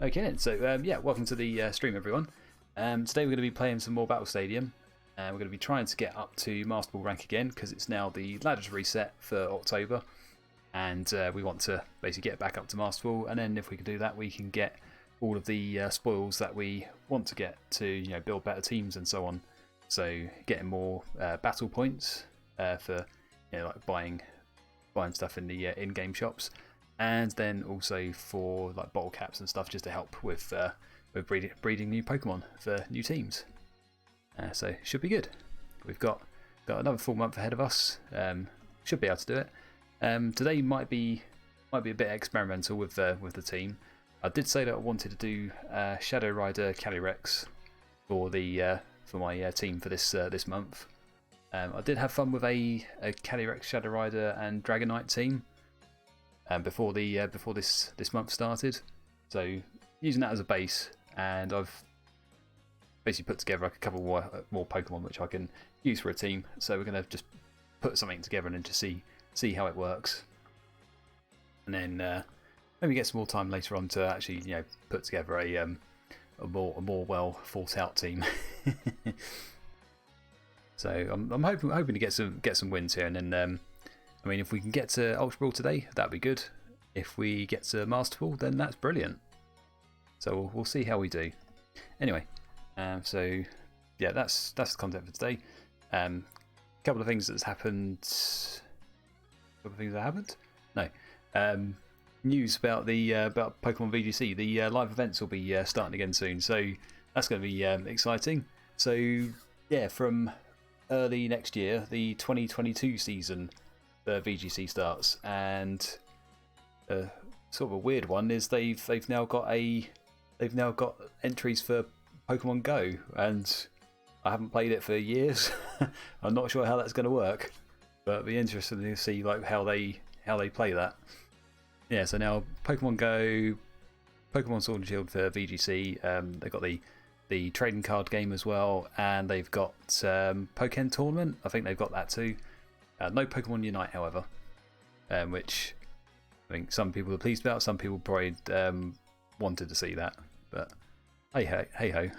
Okay, then. So, yeah, welcome to the stream, everyone. Today we're going to be playing some more Battle Stadium. We're going to be trying to get up to Master Ball rank again because it's now the ladders reset for October. And we want to basically get back up to Master Ball. And then if we can do that, we can get all of the spoils that we want to get to build better teams and so on. So getting more battle points for like buying stuff in the in-game shops. And then also for like bottle caps and stuff, just to help with breeding new Pokemon for new teams. So should be good. We've got another full month ahead of us. Should be able to do it. Today might be a bit experimental with the team. I did say that I wanted to do Shadow Rider Calyrex for my team for this month. I did have fun with a Calyrex, Shadow Rider, and Dragonite team. Before this month started, so using that as a base, and I've basically put together like a couple more Pokemon which I can use for a team. So we're going to just put something together and then just see how it works, and then maybe get some more time later on to actually put together a more well thought out team. So I'm hoping to get some wins here, and then. I mean, if we can get to Ultra Ball today, that'd be good. If we get to Master Ball, then that's brilliant. So we'll see how we do. Anyway, so yeah, that's the content for today. Couple of things that's happened. No. News about about Pokemon VGC. The live events will be starting again soon, so that's going to be exciting. So yeah, from early next year, the 2022 season. The VGC starts, and sort of a weird one is they've now got entries for Pokemon Go, and I haven't played it for years. I'm not sure how that's going to work, but it'll be interesting to see like how they play that. Yeah, so now Pokemon Go, Pokemon Sword and Shield for VGC. They've got the trading card game as well, and they've got Pokken Tournament. I think they've got that too. No Pokemon Unite, however, which I think some people are pleased about. Some people probably wanted to see that, but hey ho.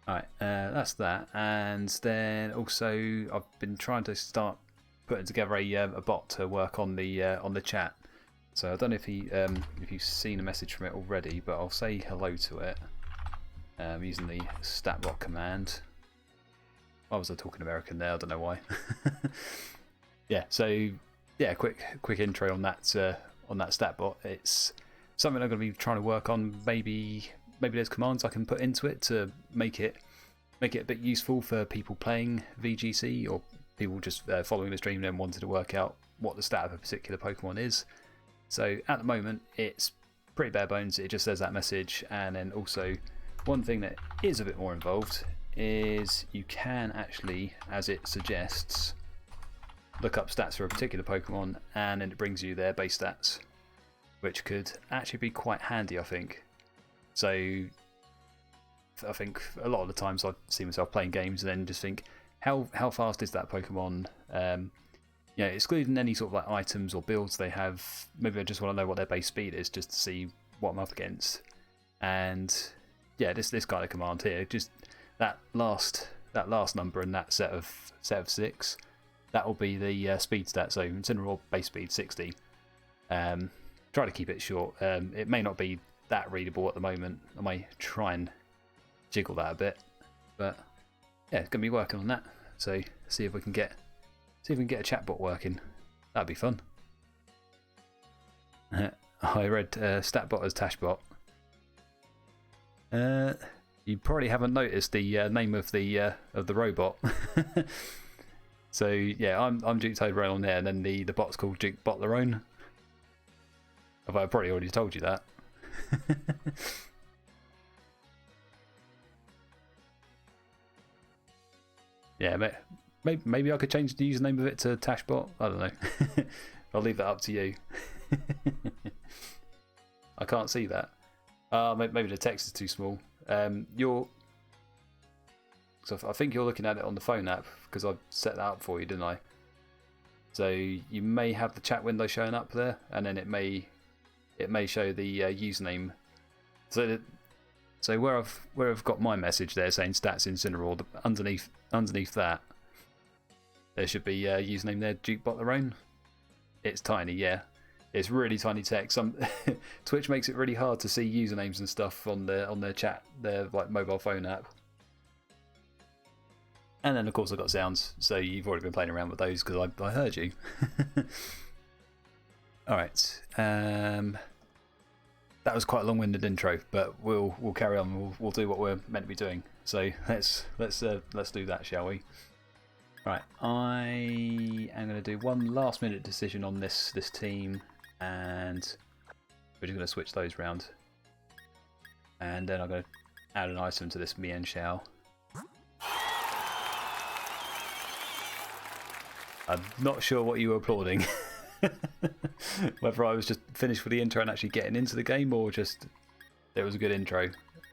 Alright, that's that. And then also, I've been trying to start putting together a bot to work on the chat. So I don't know if you've seen a message from it already, but I'll say hello to it using the StatBot command. Why was I talking American there? I don't know why. Yeah, so yeah, quick intro on that StatBot. It's something I'm going to be trying to work on. Maybe there's commands I can put into it to make it a bit useful for people playing VGC or people just following the stream and then wanting to work out what the stat of a particular Pokemon is. So at the moment, it's pretty bare bones. It just says that message, and then also one thing that is a bit more involved is you can actually, as it suggests, look up stats for a particular Pokemon, and then it brings you their base stats, which could actually be quite handy, I think. So I think a lot of the times I see myself playing games and then just think, how fast is that Pokemon? Excluding any sort of like items or builds they have, maybe I just want to know what their base speed is just to see what I'm up against. And yeah, this kind of command here, just that last number in that set of 6, that will be the speed stat. So Incineroar base speed 60. Try to keep it short. It may not be that readable at the moment. I may try and jiggle that a bit, but yeah, it's going to be working on that. So see if we can get a chatbot working. That'd be fun. I read StatBot as Tashbot. You probably haven't noticed the name of the robot. So yeah, I'm Duke Toblerone on there, and then the bot's called Duke Botlerone. I've probably already told you that. Yeah, maybe I could change the username of it to Tashbot. I don't know. I'll leave that up to you. I can't see that. Maybe the text is too small. So I think you're looking at it on the phone app because I set that up for you, didn't I? So you may have the chat window showing up there, and then it may it may show the username. So where I've got my message there saying stats Incineroar, underneath that there should be username there, Dukebot Lorraine. It's tiny, yeah. It's really tiny text. Twitch makes it really hard to see usernames and stuff on their chat, their like mobile phone app. And then of course I've got sounds, so you've already been playing around with those because I heard you. Alright, that was quite a long-winded intro, but we'll carry on. We'll do what we're meant to be doing. So let's do that, shall we? Right, I am going to do one last-minute decision on this team, and we're just going to switch those round. And then I'm going to add an item to this Mian Xiao. I'm not sure what you were applauding. Whether I was just finished with the intro and actually getting into the game, or just it was a good intro.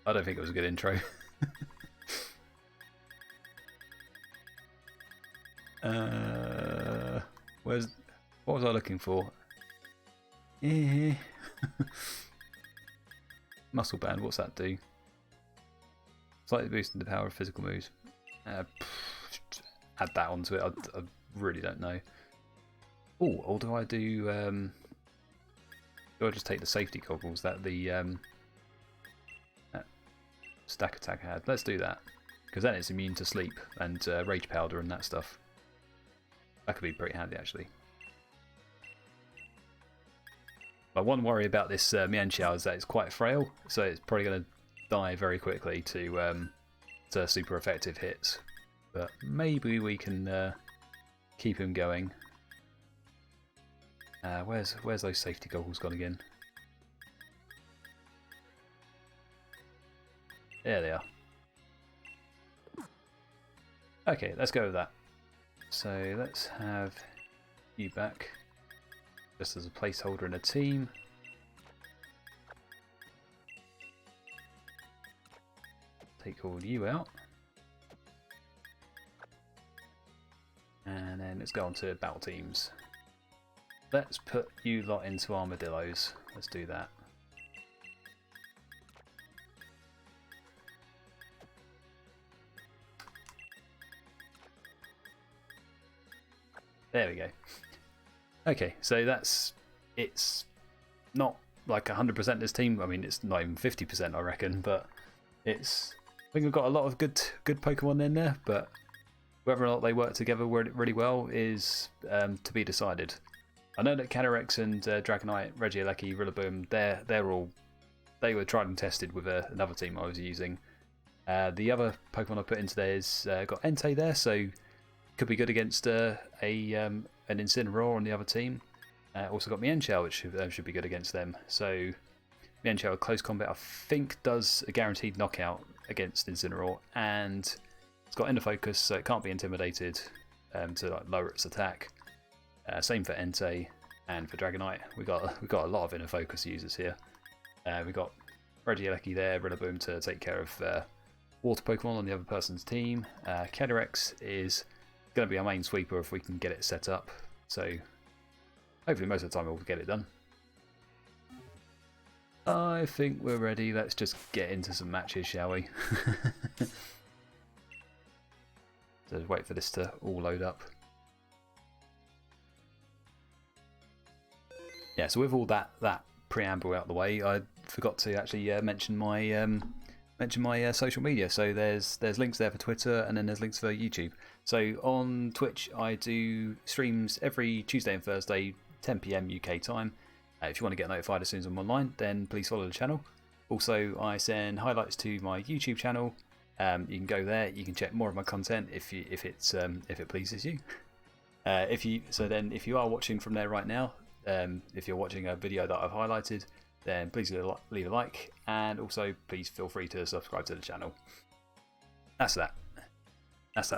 I don't think it was a good intro. What was I looking for? Muscle band, what's that do? Slightly boosting the power of physical moves. Add that onto it. I really don't know. Oh, or do I do I just take the safety goggles that the that stack attack had? Let's do that, because then it's immune to sleep and rage powder and that stuff. That could be pretty handy actually. My one worry about this Mian Xiao is that it's quite frail, so it's probably going to die very quickly to super effective hits. But maybe we can keep him going. Where's those safety goggles gone again? There they are. Okay, let's go with that. So let's have you back, just as a placeholder in a team. Take all you out. And then let's go on to battle teams. Let's put you lot into armadillos. Let's do that. There we go. Okay, so it's not like 100% this team. I mean, it's not even 50%, I reckon, but I think we've got a lot of good Pokemon in there, but whether or not they work together really well is to be decided. I know that Calyrex and Dragonite, Regieleki, Rillaboom, they were tried and tested with another team I was using. The other Pokemon I put into there is got Entei there, so could be good against an Incineroar on the other team. Also got Mian Xiao, which should be good against them. So Mian Xiao close combat I think does a guaranteed knockout against Incineroar, and it's got Inner Focus, so it can't be intimidated to like lower its attack. Same for Entei and for Dragonite. We got a lot of Inner Focus users here. We got Regieleki there, Rillaboom to take care of water Pokemon on the other person's team. Calyrex is going to be our main sweeper if we can get it set up. So hopefully most of the time we'll get it done. I think we're ready. Let's just get into some matches, shall we? So wait for this to all load up. Yeah, so with all that preamble out the way, I forgot to actually mention my social media. So there's links there for Twitter, and then there's links for YouTube. So on Twitch, I do streams every Tuesday and Thursday, 10 PM UK time. If you want to get notified as soon as I'm online, then please follow the channel. Also, I send highlights to my YouTube channel. You can go there. You can check more of my content if it pleases you. If you are watching from there right now, if you're watching a video that I've highlighted, then please leave a like, and also please feel free to subscribe to the channel. That's that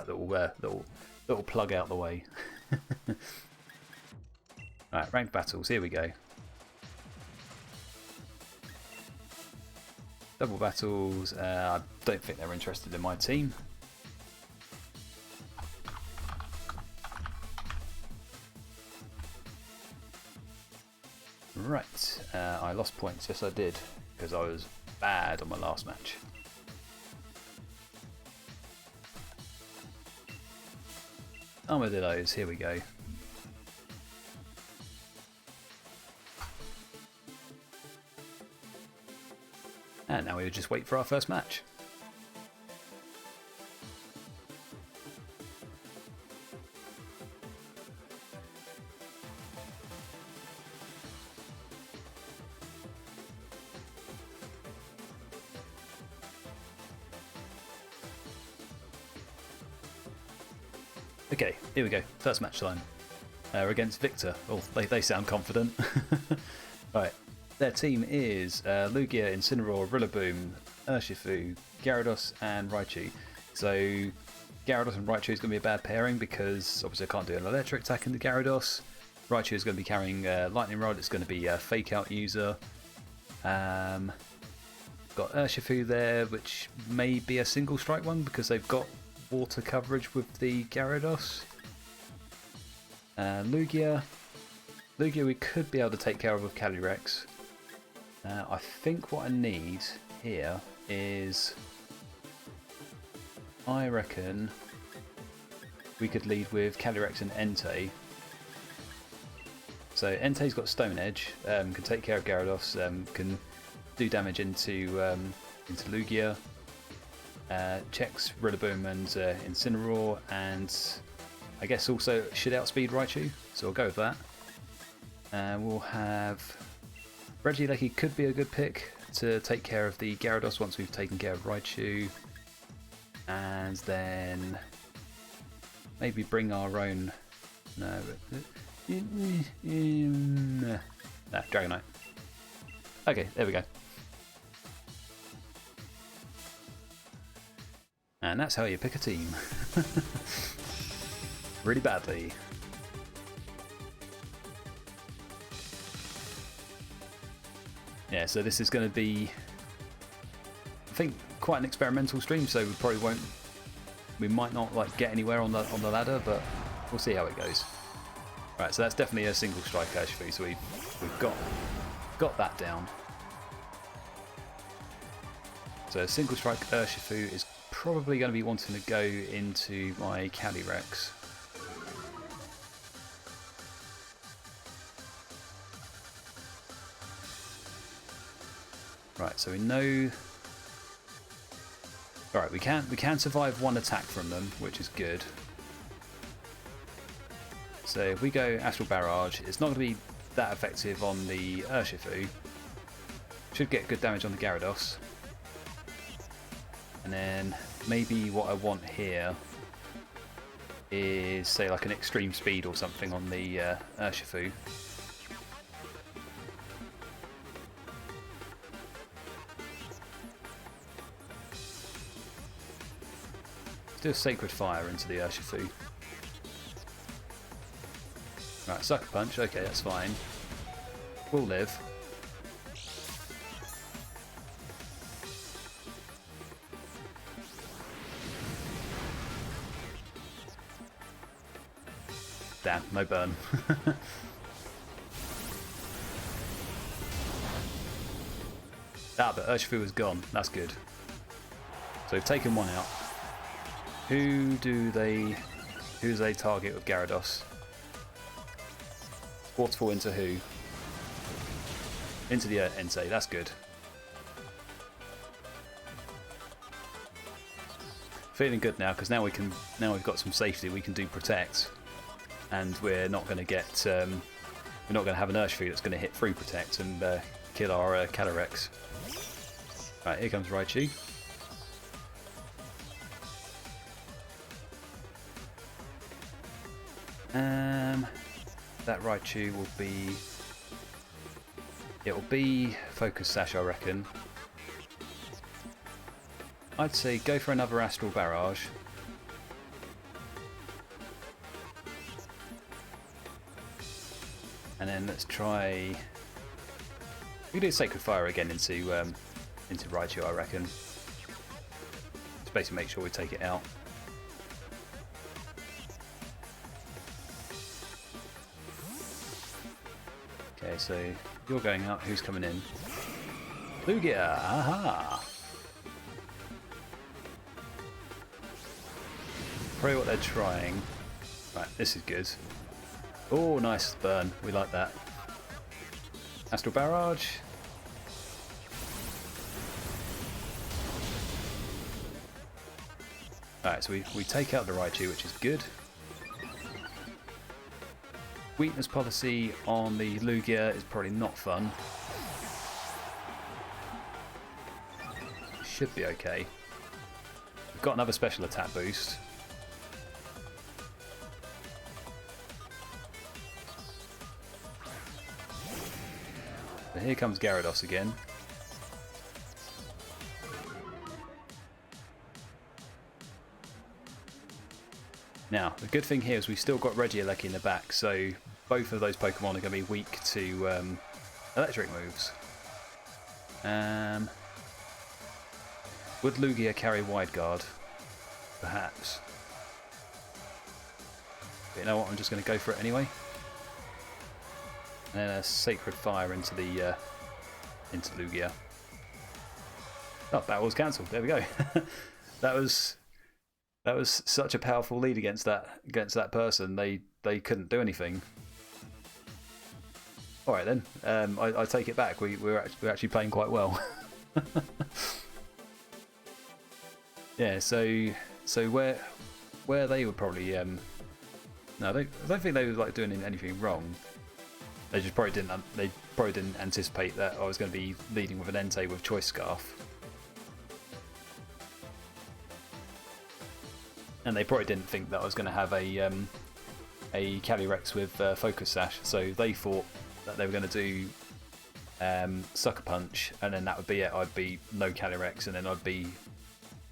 little plug out the way. Alright, ranked battles, here we go. Double battles, I don't think they're interested in my team. Right, I lost plus points. Yes, I did, because I was bad on my last match. Armadillos, here we go. And now we would just wait for our first match. Okay, here we go. First match time. We're against Victor. Oh, they sound confident. Right. Their team is Lugia, Incineroar, Rillaboom, Urshifu, Gyarados, and Raichu. So Gyarados and Raichu is going to be a bad pairing because obviously I can't do an electric attack into Gyarados. Raichu is going to be carrying Lightning Rod. It's going to be a fake out user. Got Urshifu there, which may be a single strike one because they've got water coverage with the Gyarados. Lugia we could be able to take care of with Calyrex. I think what I need here is, I reckon we could lead with Calyrex and Entei. So Entei's got Stone Edge, can take care of Gyarados, can do damage into Lugia. Checks Rillaboom and Incineroar, and I guess also should outspeed Raichu, so we'll go with that. We'll have Regieleki could be a good pick to take care of the Gyarados once we've taken care of Raichu, and then maybe bring our own. Dragonite. Okay, there we go. And that's how you pick a team. Really badly. Yeah, so this is going to be, I think, quite an experimental stream. So we probably won't, we might not like get anywhere on the ladder, but we'll see how it goes. Right, so that's definitely a single strike Urshifu. So we've got that down. So a single strike Urshifu is probably going to be wanting to go into my Calyrex. Right, so we know. Alright, we can survive one attack from them, which is good. So if we go Astral Barrage, it's not going to be that effective on the Urshifu. Should get good damage on the Gyarados. And then maybe what I want here is, say, like an extreme speed or something on the Urshifu. Let's do a Sacred Fire into the Urshifu. Right, Sucker Punch, okay, that's fine. We'll live. Damn, no burn. But Urshifu is gone. That's good. So we've taken one out. Who do they target with Gyarados? Waterfall into who? Into the Entei. That's good. Feeling good now because now we've got some safety. We can do Protect. And we're not going to get, we're not going to have an Urshifu that's going to hit through Protect and kill our Calyrex. Right, here comes Raichu. That Raichu will be, it will be Focus Sash, I reckon. I'd say go for another Astral Barrage. And then let's try. We can do Sacred Fire again into Raichu, I reckon. Just basically make sure we take it out. Okay, so You're going out. Who's coming in? Lugia! Aha! Probably what they're trying. Right, this is good. Oh, nice burn. We like that. Astral Barrage. Alright, so we take out the Raichu, which is good. Weakness policy on the Lugia is probably not fun. Should be okay. We've got another special attack boost. So here comes Gyarados again. Now, the good thing here is we've still got Regieleki in the back, so both of those Pokemon are going to be weak to electric moves. Would Lugia carry Wide Guard? Perhaps. But you know what, I'm just going to go for it anyway. And then a Sacred Fire into the into Lugia. Oh, that was cancelled. There we go. That was such a powerful lead against that person. They couldn't do anything. All right then. I take it back. We're actually playing quite well. Yeah. So where they were probably no, I don't think they were like doing anything wrong. They just probably didn't anticipate that I was going to be leading with an Entei with Choice Scarf. And they probably didn't think that I was going to have a Calyrex with Focus Sash, so they thought that they were going to do Sucker Punch, and then that would be it. I'd be no Calyrex, and then I'd be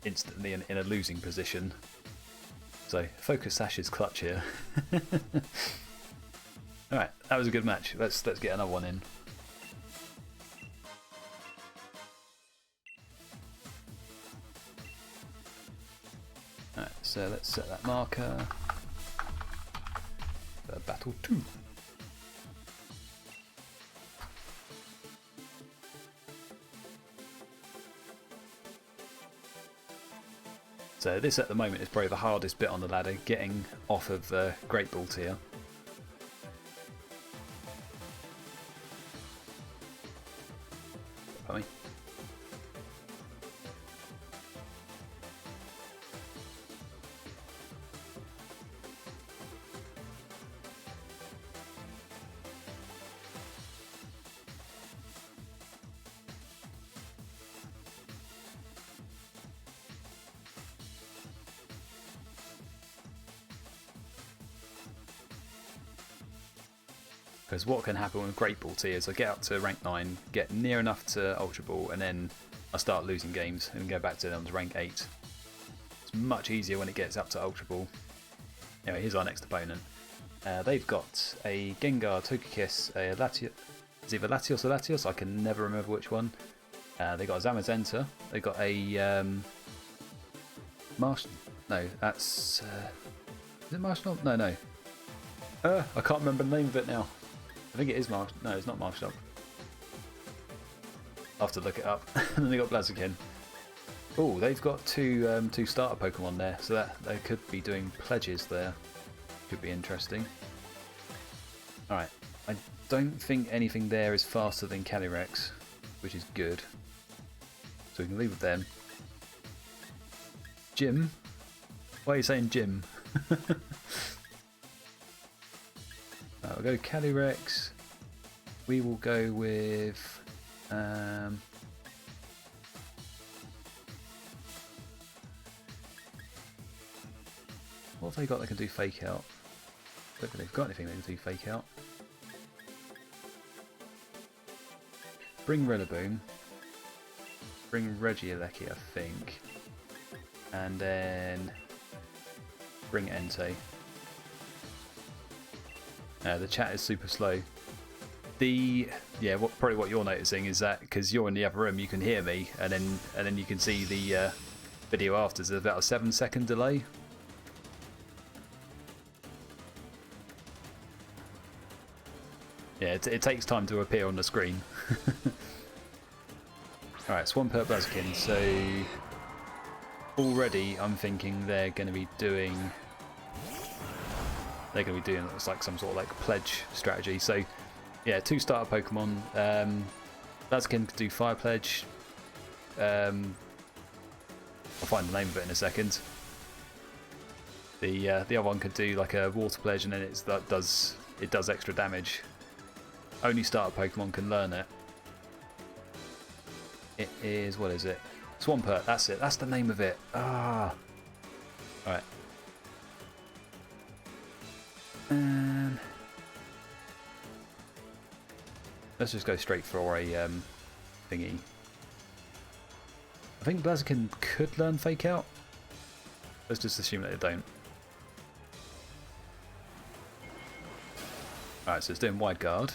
instantly in a losing position. So Focus Sash is clutch here. All right, that was a good match. Let's get another one in. Alright, so let's set that marker for Battle 2. So this at the moment is probably the hardest bit on the ladder, getting off of the Great Ball tier. Funny. Because what can happen with Great Ball T is I get up to rank 9, get near enough to Ultra Ball, and then I start losing games and go back to them to rank 8. It's much easier when it gets up to Ultra Ball. Anyway, here's our next opponent. They've got a Gengar, Togekiss, a Latios. It's either Latios or Latios, I can never remember which one. They got a Zamazenta. They got a Marshall. No, that's is it Marshall? No. I can't remember the name of it now. I think it is Marshall. No, it's not Marshall. I'll have to look it up. And then they got Blaziken. Oh, they've got two starter Pokemon there, so that they could be doing pledges there. Could be interesting. Alright, I don't think anything there is faster than Calyrex, which is good. So we can leave with them. Jim? Why are you saying Jim? We'll go Calyrex. We will go with what have they got that can do Fake Out? I don't think they've got anything that can do Fake Out. Bring Rillaboom. Bring Regieleki, I think. And then bring Entei. The chat is super slow. Probably what you're noticing is that because you're in the other room, you can hear me, and then you can see the video after. There's about a 7-second delay. Yeah, it takes time to appear on the screen. Alright, Swampert, Blaziken. So already I'm thinking they're going to be doing it's like some sort of like pledge strategy. So yeah, 2 starter Pokemon. Blaziken could do Fire Pledge. I'll find the name of it in a second. The other one could do like a Water Pledge, and then it does extra damage. Only starter Pokemon can learn it. It is, what is it? Swampert, that's it. That's the name of it. Ah. Alright. Let's just go straight for a thingy. I think Blaziken could learn Fake Out. Let's just assume that it don't. Alright, so it's doing Wide Guard.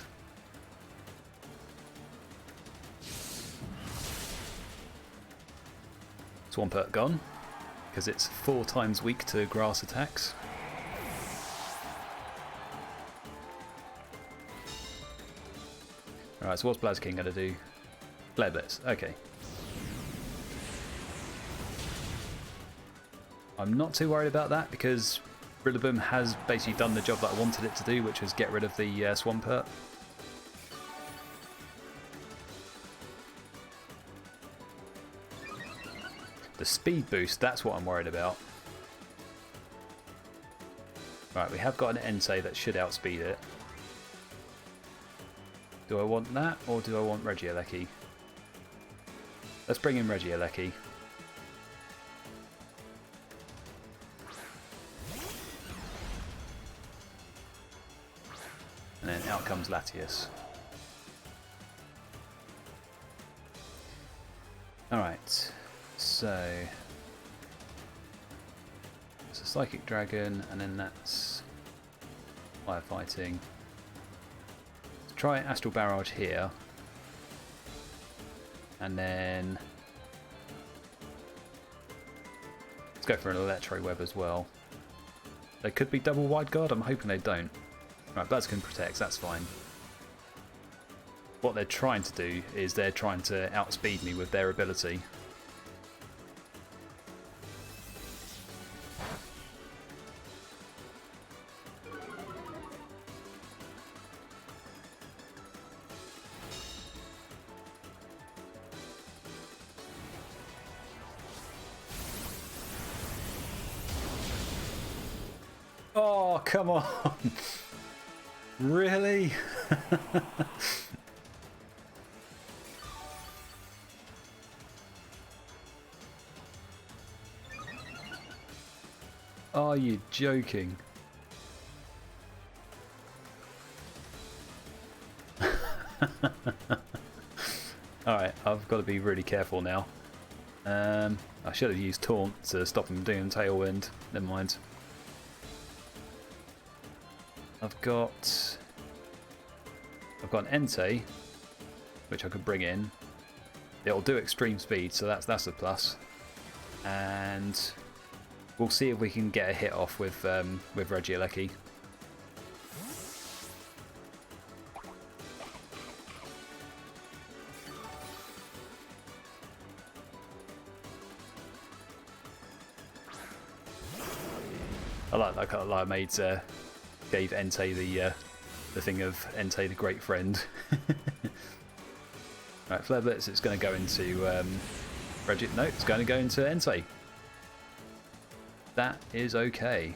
Swampert gone, because it's 4 times weak to grass attacks. Alright, so what's Blaziken going to do? Flare Blitz, okay. I'm not too worried about that because Rillaboom has basically done the job that I wanted it to do, which was get rid of the Swampert. The speed boost, that's what I'm worried about. Right, we have got an Entei that should outspeed it. Do I want that, or do I want Regieleki? Let's bring in Regieleki. And then out comes Latias. Alright, so it's a Psychic Dragon, and then that's Firefighting. Let's try Astral Barrage here, and then let's go for an Electro Web as well. They could be double Wide Guard, I'm hoping they don't. Right, Blaziken protects, that's fine. What they're trying to do is they're trying to outspeed me with their ability. Oh, come on! Really? Are you joking? Alright, I've got to be really careful now. I should have used Taunt to stop him doing Tailwind. Never mind. I've got an Entei, which I could bring in. It'll do extreme speed, so that's a plus. And we'll see if we can get a hit off with Regieleki. I like I made gave Entei the thing of Entei the Great Friend. Right, Flare Blitz, it's going to go into no, it's going to go into Entei. That is okay.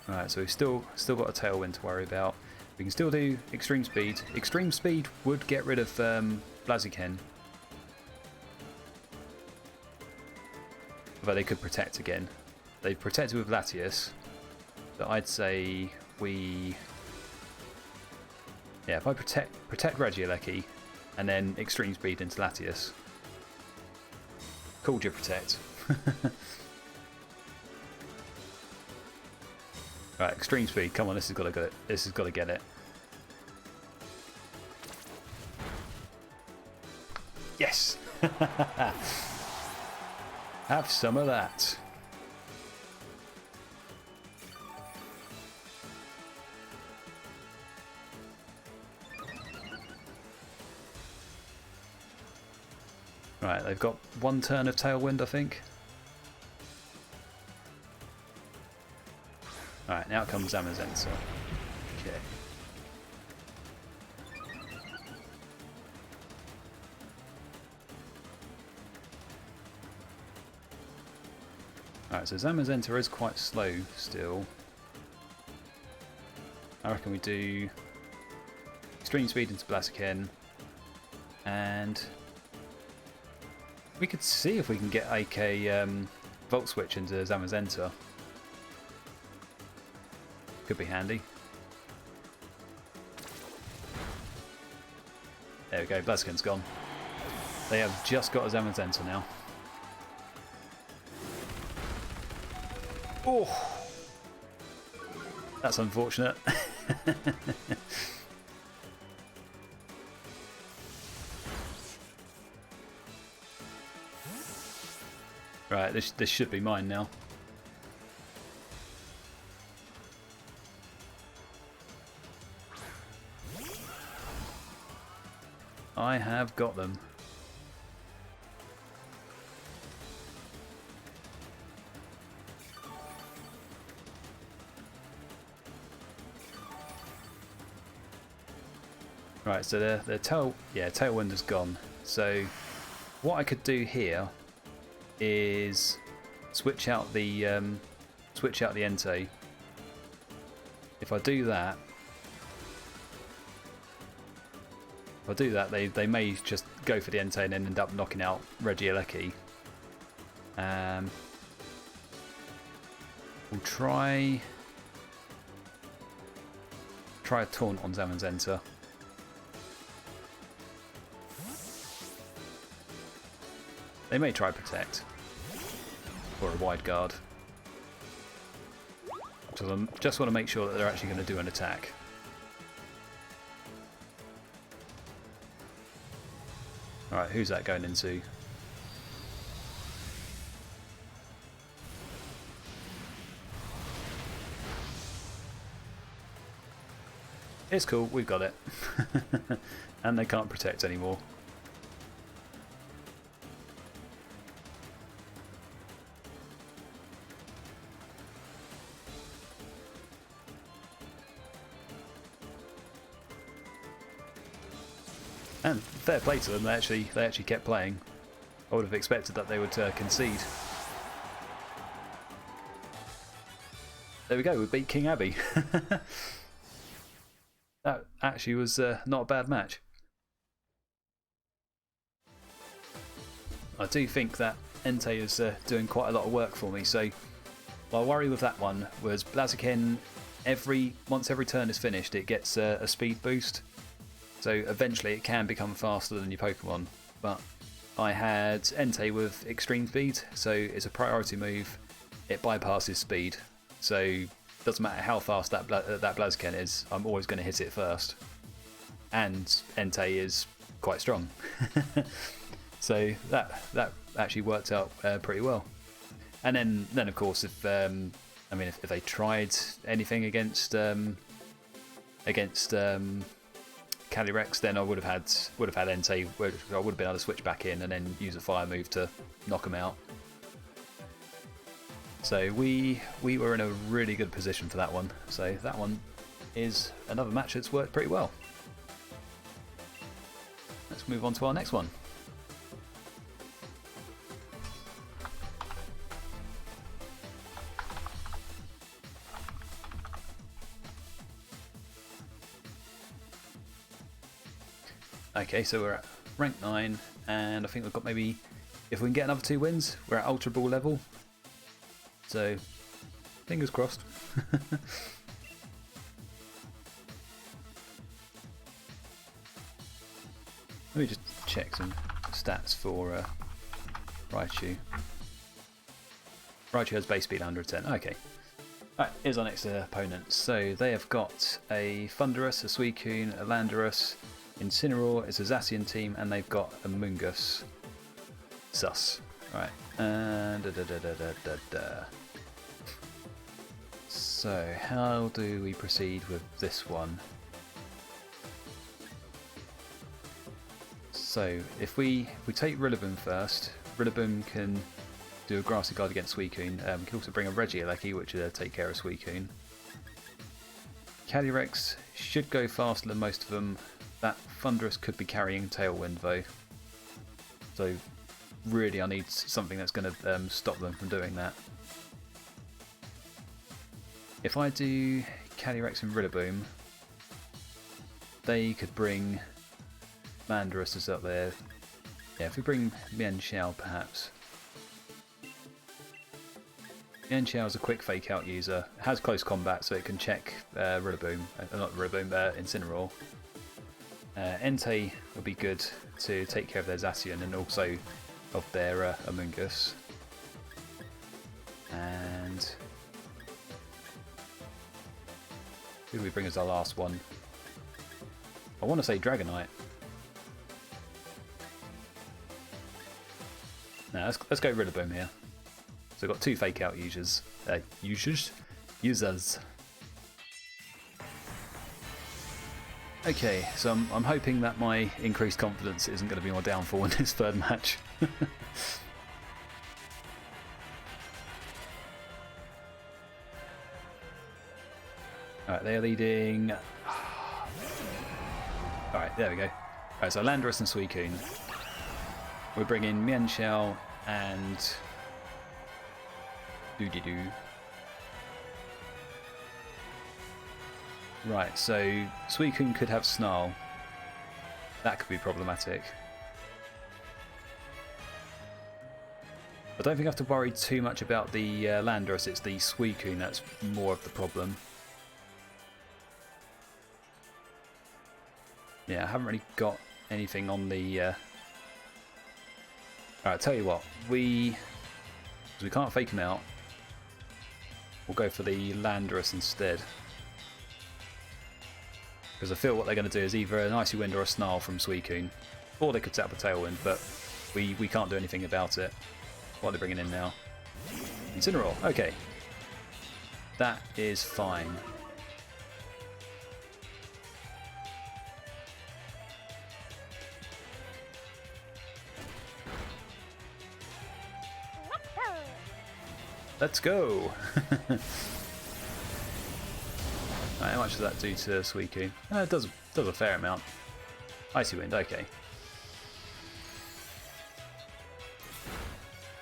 Alright, so we've still got a Tailwind to worry about. We can still do Extreme Speed. Extreme Speed would get rid of Blaziken. But they could protect again. They've protected with Latias. So I'd say we... yeah, if I protect Regieleki and then Extreme Speed into Latias. Called your Protect. Right, extreme speed. Come on, this has got to get it. This has got to get it. Yes. Have some of that. Right, they've got one turn of Tailwind, I think. Alright, now comes Zamazenta. Okay. Alright, so Zamazenta is quite slow still. I reckon we do extreme speed into Blaziken, and we could see if we can get like a Volt Switch into Zamazenta. Could be handy. There we go, Blaziken's gone. They have just got a Zamazenta now. Oh! That's unfortunate. Right, this should be mine now. I have got them. Right, so their Tailwind is gone. So what I could do here is switch out the Entei. If I do that, they may just go for the Entei and then end up knocking out Regieleki. We'll try a taunt on Zamazenta. They may try protect or a wide guard. Just want to make sure that they're actually going to do an attack. Alright, who's that going into? It's cool, we've got it. And they can't protect anymore. And fair play to them, they actually kept playing. I would have expected that they would concede. There we go, we beat King Abbey. That actually was not a bad match. I do think that Entei is doing quite a lot of work for me, so my worry with that one was Blaziken, once every turn is finished it gets a speed boost. So eventually it can become faster than your Pokemon, but I had Entei with extreme speed, so it's a priority move. It bypasses speed, so it doesn't matter how fast that Blaziken is, I'm always going to hit it first. And Entei is quite strong, so that actually worked out pretty well. And then of course if they tried anything against Calyrex, then I would have had Entei, which I would have been able to switch back in and then use a fire move to knock him out. So we were in a really good position for that one. So that one is another match that's worked pretty well. Let's move on to our next one. Okay, so we're at rank 9, and I think we've got maybe, if we can get another 2 wins, we're at Ultra Ball level. So, fingers crossed. Let me just check some stats for Raichu. Raichu has base speed 110. Okay. Right, here's our next opponent. So they have got a Thunderous, a Suicune, a Landorus, Incineroar, it's a Zacian team, and they've got a Mungus. Sus. Right. So how do we proceed with this one? So if we take Rillaboom first, Rillaboom can do a Grassy Guard against Suicune. We can also bring a Regieleki, which will take care of Suicune. Calyrex should go faster than most of them. That Thunderous could be carrying Tailwind though. So really I need something that's going to stop them from doing that. If I do Calyrex and Rillaboom, they could bring Landorus up there. Yeah, if we bring Mienshao perhaps. Mienshao is a quick fake out user. It has close combat so it can check Rillaboom, not Rillaboom, Incineroar. Entei would be good to take care of their Zacian and also of their Amoonguss. And who do we bring as our last one? I want to say Dragonite. Now let's go Rillaboom here. So we've got two fake out users. Users. Okay, so I'm hoping that my increased confidence isn't going to be my downfall in this third match. Alright, they're leading. Alright, there we go. Alright, so Landorus and Suicune. We're bringing Mienshao and Doodidoo. Right, so Suicune could have Snarl. That could be problematic. I don't think I have to worry too much about the Landorus, it's the Suicune that's more of the problem. Yeah, I haven't really got anything on the... Alright, tell you what, we can't fake him out. We'll go for the Landorus instead. Because I feel what they're going to do is either an Icy Wind or a Snarl from Suicune. Or they could set up a Tailwind, but we can't do anything about it. What are they bringing in now? Incineroar, okay. That is fine. Let's go! How much does that do to Suicune? It does a fair amount. Icy Wind, okay.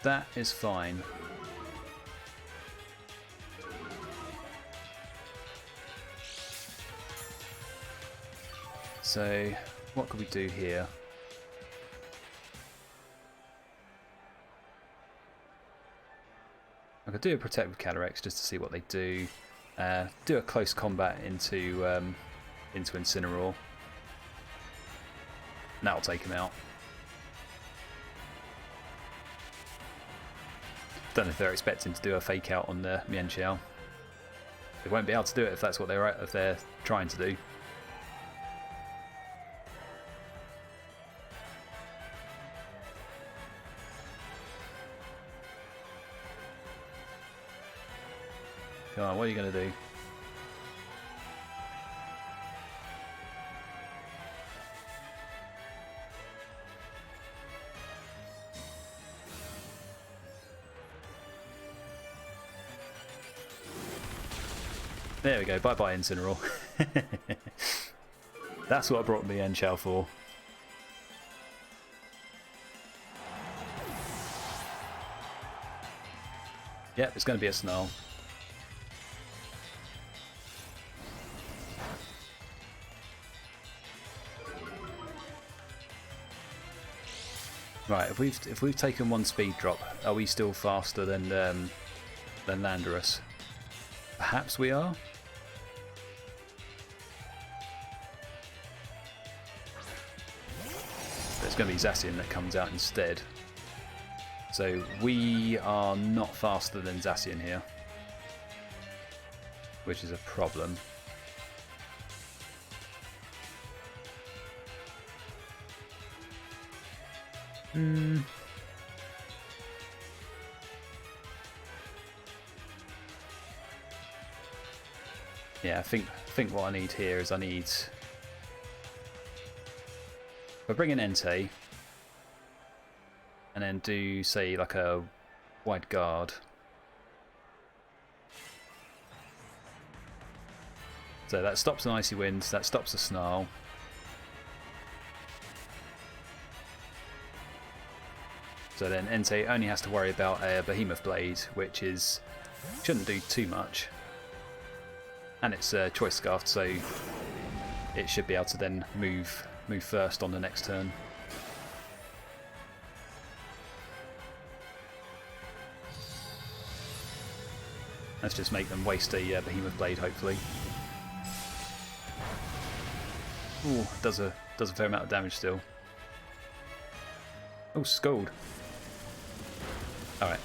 That is fine. So, what could we do here? I could do a Protect with Calyrex just to see what they do. Do a close combat into Incineroar. That'll take him out. Don't know if they're expecting to do a fake out on the Mienshao. They won't be able to do it if that's what they're trying to do. Come on, what are you going to do? There we go, bye-bye Incineroar. That's what I brought the Mienshao for. Yep, it's going to be a Snarl. Right, if we've taken one speed drop, are we still faster than Landorus? Perhaps we are. It's going to be Zacian that comes out instead. So we are not faster than Zacian here. which is a problem. Yeah, I think what I need here is if I bring in Entei and then do, say, like a wide guard. So that stops an Icy Wind, that stops a Snarl. So then Entei only has to worry about a Behemoth Blade, which shouldn't do too much. And it's Choice Scarf, so it should be able to then move first on the next turn. Let's just make them waste a Behemoth Blade, hopefully. Ooh, does a fair amount of damage still. Oh, Scald. Alright.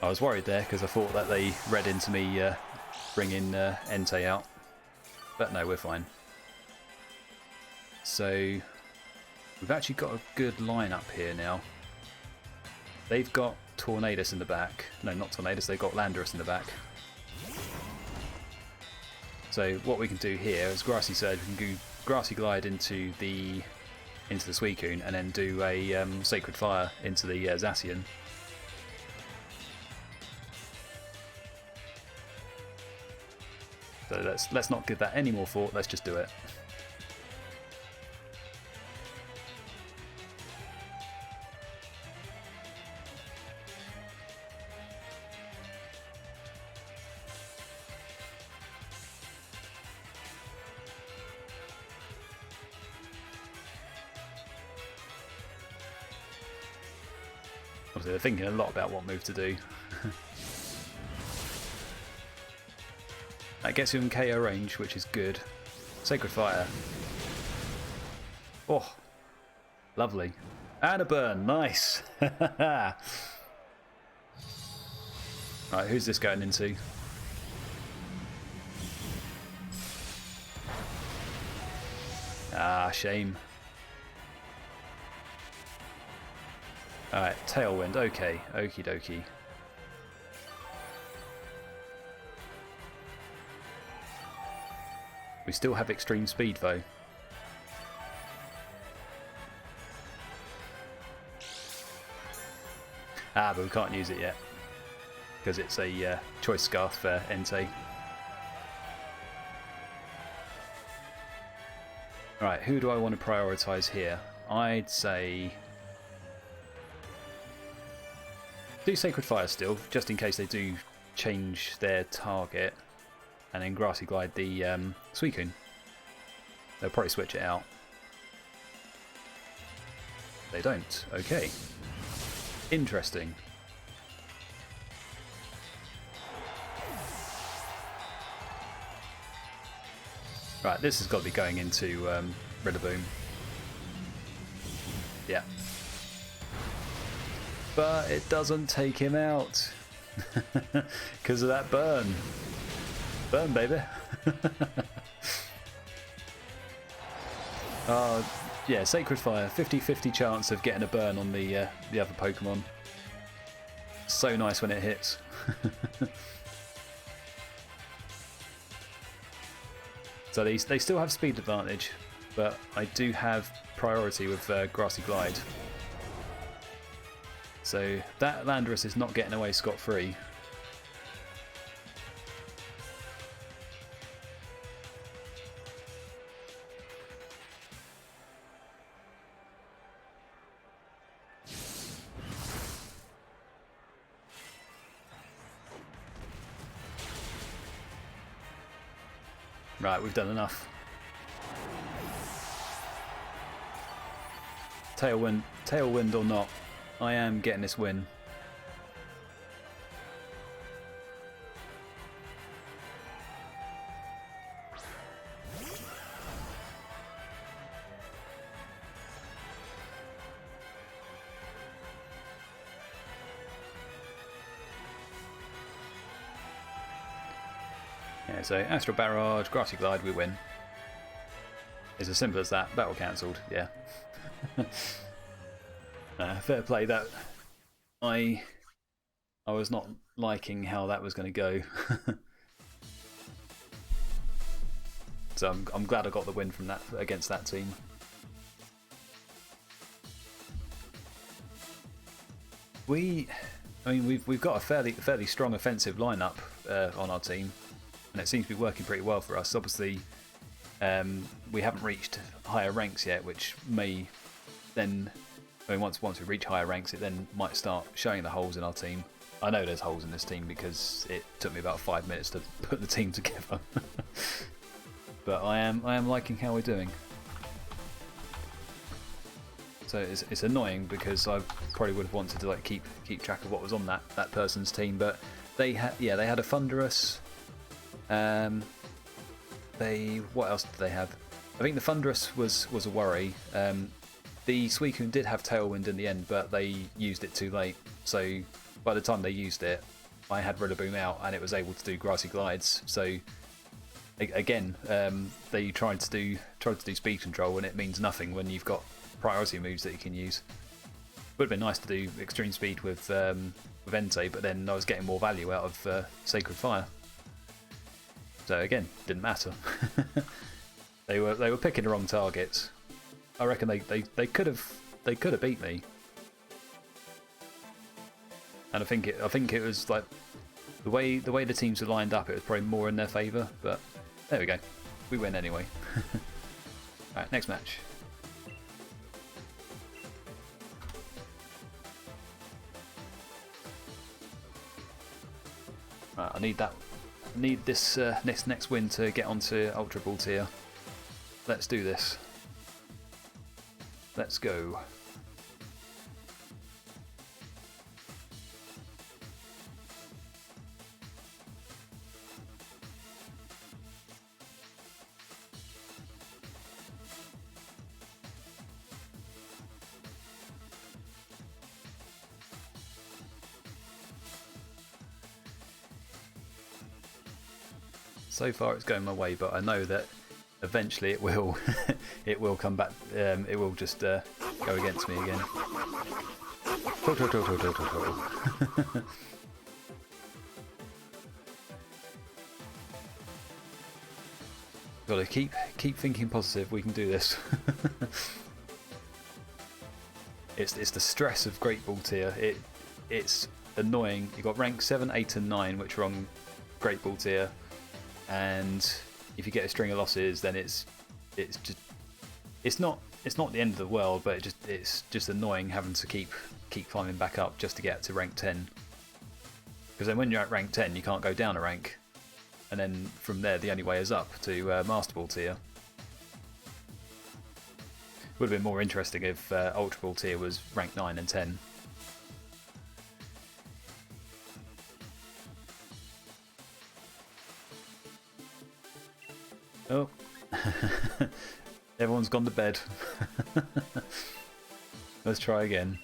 I was worried there because I thought that they read into me bringing Entei out. But no, we're fine. So we've actually got a good lineup here now. They've got Tornadus in the back. No, not Tornadus, they've got Landorus in the back. So what we can do here is Grassy Surge. We can go Grassy Glide into the Suicune and then do a Sacred Fire into the Zacian. So let's not give that any more thought. Let's just do it. Obviously, they're thinking a lot about what move to do. That gets you in KO range, which is good. Sacred Fire. Oh, lovely. And a burn, nice. Right, who's this going into? Ah, shame. Alright, Tailwind, okay, okie dokie. We still have extreme speed though. Ah, but we can't use it yet because it's a Choice Scarf for Entei. Right, who do I want to prioritise here? I'd say do Sacred Fire still, just in case they do change their target. And then Grassy Glide the Suicune. They'll probably switch it out. They don't. Okay. Interesting. Right, this has got to be going into Rillaboom. Yeah. But it doesn't take him out. Because of that burn. Burn, baby. Yeah, Sacred Fire, 50-50 chance of getting a burn on the other Pokemon. So nice when it hits. So they still have speed advantage, but I do have priority with Grassy Glide. So that Landorus is not getting away scot-free. Right, we've done enough. Tailwind or not, I am getting this win. Right, so Astral Barrage, Grassy Glide, we win. It's as simple as that. Battle cancelled, yeah. Fair play. That I was not liking how that was going to go. So I'm glad I got the win from that against that team. We've got a fairly strong offensive lineup on our team, and it seems to be working pretty well for us. Obviously, we haven't reached higher ranks yet, which may then, once we reach higher ranks, it then might start showing the holes in our team. I know there's holes in this team because it took me about 5 minutes to put the team together. But I am liking how we're doing. So it's annoying because I probably would have wanted to like keep track of what was on that person's team, but they had a Thunderous. What else did they have? I think the Thunderous was a worry. The Suicune did have Tailwind in the end, but they used it too late. So by the time they used it, I had Rillaboom out and it was able to do Grassy Glides. So again, they tried to do speed control, and it means nothing when you've got priority moves that you can use. Would have been nice to do extreme speed with Entei, but then I was getting more value out of Sacred Fire. So again, didn't matter. They were picking the wrong targets. I reckon they could have beat me. And I think it was like the way the teams were lined up, it was probably more in their favour. But there we go, we win anyway. Alright, next match. Right, I need this next win to get onto Ultra Ball tier. Let's do this. Let's go. So far it's going my way, but I know that eventually it will it will come back. It will just go against me again. Gotta keep thinking positive. We can do this. It's the stress of Great Ball tier. It's annoying. You got rank 7, 8, and 9, which are on Great Ball tier. And if you get a string of losses, then it's not the end of the world, but it's just annoying having to keep climbing back up just to get to rank 10. Because then when you're at rank 10, you can't go down a rank, and then from there the only way is up to Master Ball tier. Would have been more interesting if Ultra Ball tier was rank 9 and 10. Oh, everyone's gone to bed. Let's try again.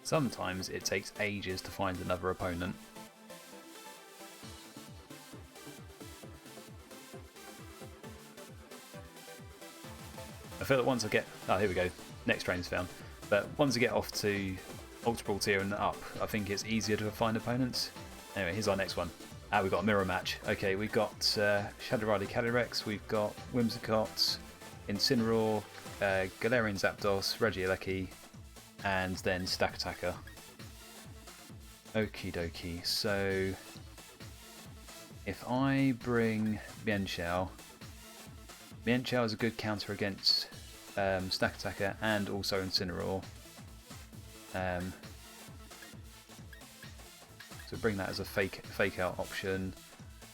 Sometimes it takes ages to find another opponent. I feel that once I get... Oh, here we go. Next train's found. But once I get off to Ultra Ball tier and up, I think it's easier to find opponents. Anyway, here's our next one. We've got a mirror match. Okay, we've got Shadow Rider Calyrex, we've got Whimsicott, Incineroar, Galarian Zapdos, Regieleki, and then Stack Attacker. Okie dokie. So if I bring Mienshao, Mienshao is a good counter against Stack Attacker and also Incineroar. So bring that as a fake out option.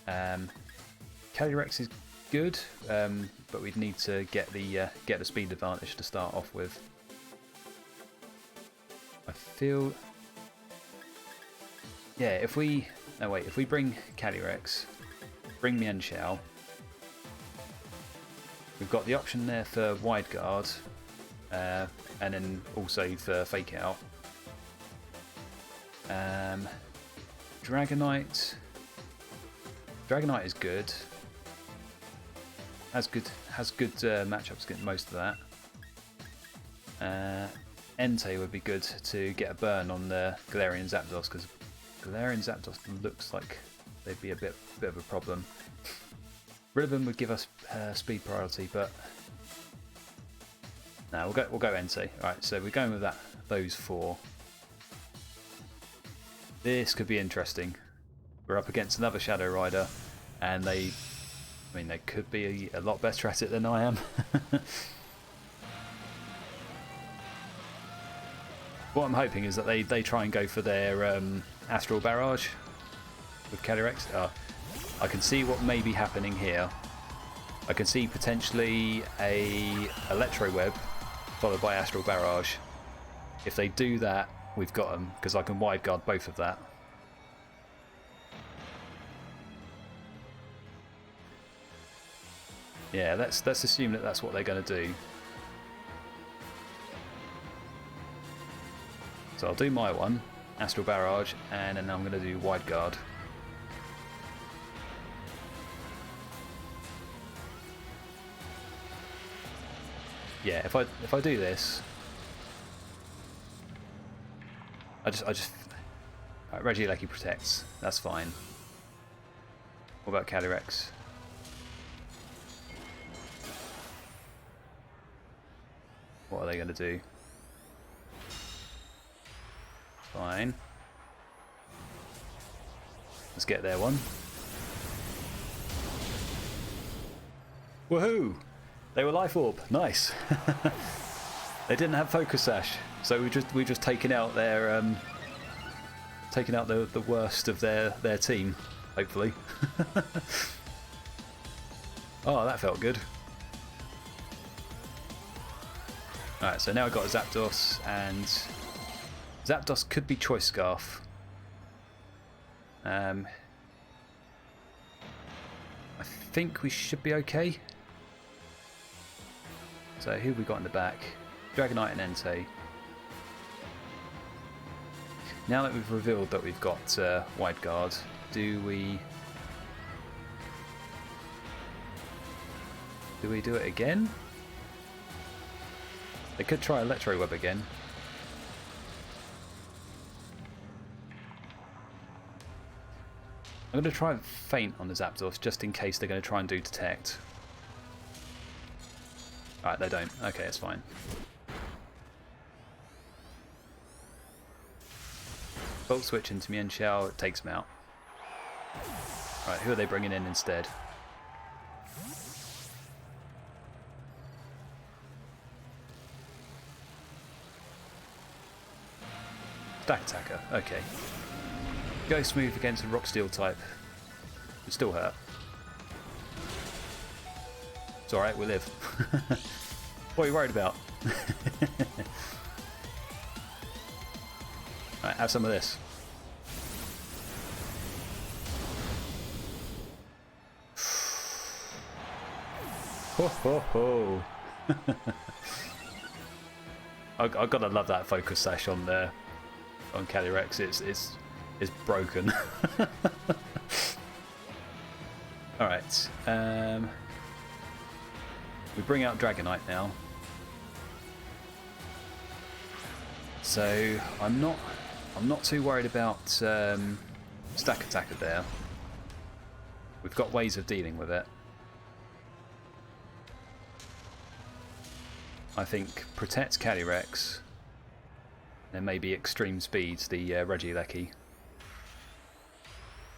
Calyrex is good, but we'd need to get the speed advantage to start off with. I feel, yeah. If we bring Calyrex, bring Mienshao, we've got the option there for Wide Guard, and then also for fake out. Dragonite is good. Has good matchups against most of that. Entei would be good to get a burn on the Galarian Zapdos, because Galarian Zapdos looks like they'd be a bit of a problem. Rillaboom would give us speed priority, but no, we'll go Entei. Right, so we're going with those four. This could be interesting. We're up against another Shadow Rider, and they could be a lot better at it than I am. What I'm hoping is that they try and go for their Astral Barrage with Calyrex. I can see what may be happening here. I can see potentially a Electro Web followed by Astral Barrage. If they do that, we've got them, because I can Wide Guard both of that. Yeah, let's assume that that's what they're going to do. So I'll do my one, Astral Barrage, and then I'm going to do Wide Guard. Yeah, if I do this, I just right, Regieleki protects. That's fine. What about Calyrex? What are they going to do? Fine. Let's get their one. Woohoo! They were Life Orb. Nice. They didn't have Focus Sash, so we've just taken out their the worst of their team. Hopefully. Oh, that felt good. Alright, so now I've got a Zapdos, and Zapdos could be Choice Scarf. I think we should be okay. So who have we got in the back? Dragonite and Entei. Now that we've revealed that we've got Wide Guard, do we do it again? They could try Electro Web again. I'm going to try and feint on the Zapdos just in case they're going to try and do Detect. Alright, they don't. Okay, it's fine. Volt Switch into Mienshao, it takes him out. Right, who are they bringing in instead? Stack Attacker, okay. Ghost move against a Rock Steel type. It still hurt. It's alright, we live. What are you worried about? Alright, have some of this. Ho ho ho! I've got to love that Focus Sash on Calyrex. It's broken. Alright. We bring out Dragonite now. So I'm not too worried about Stack Attacker there. We've got ways of dealing with it. I think protect Calyrex. then maybe extreme speeds, the Regieleki.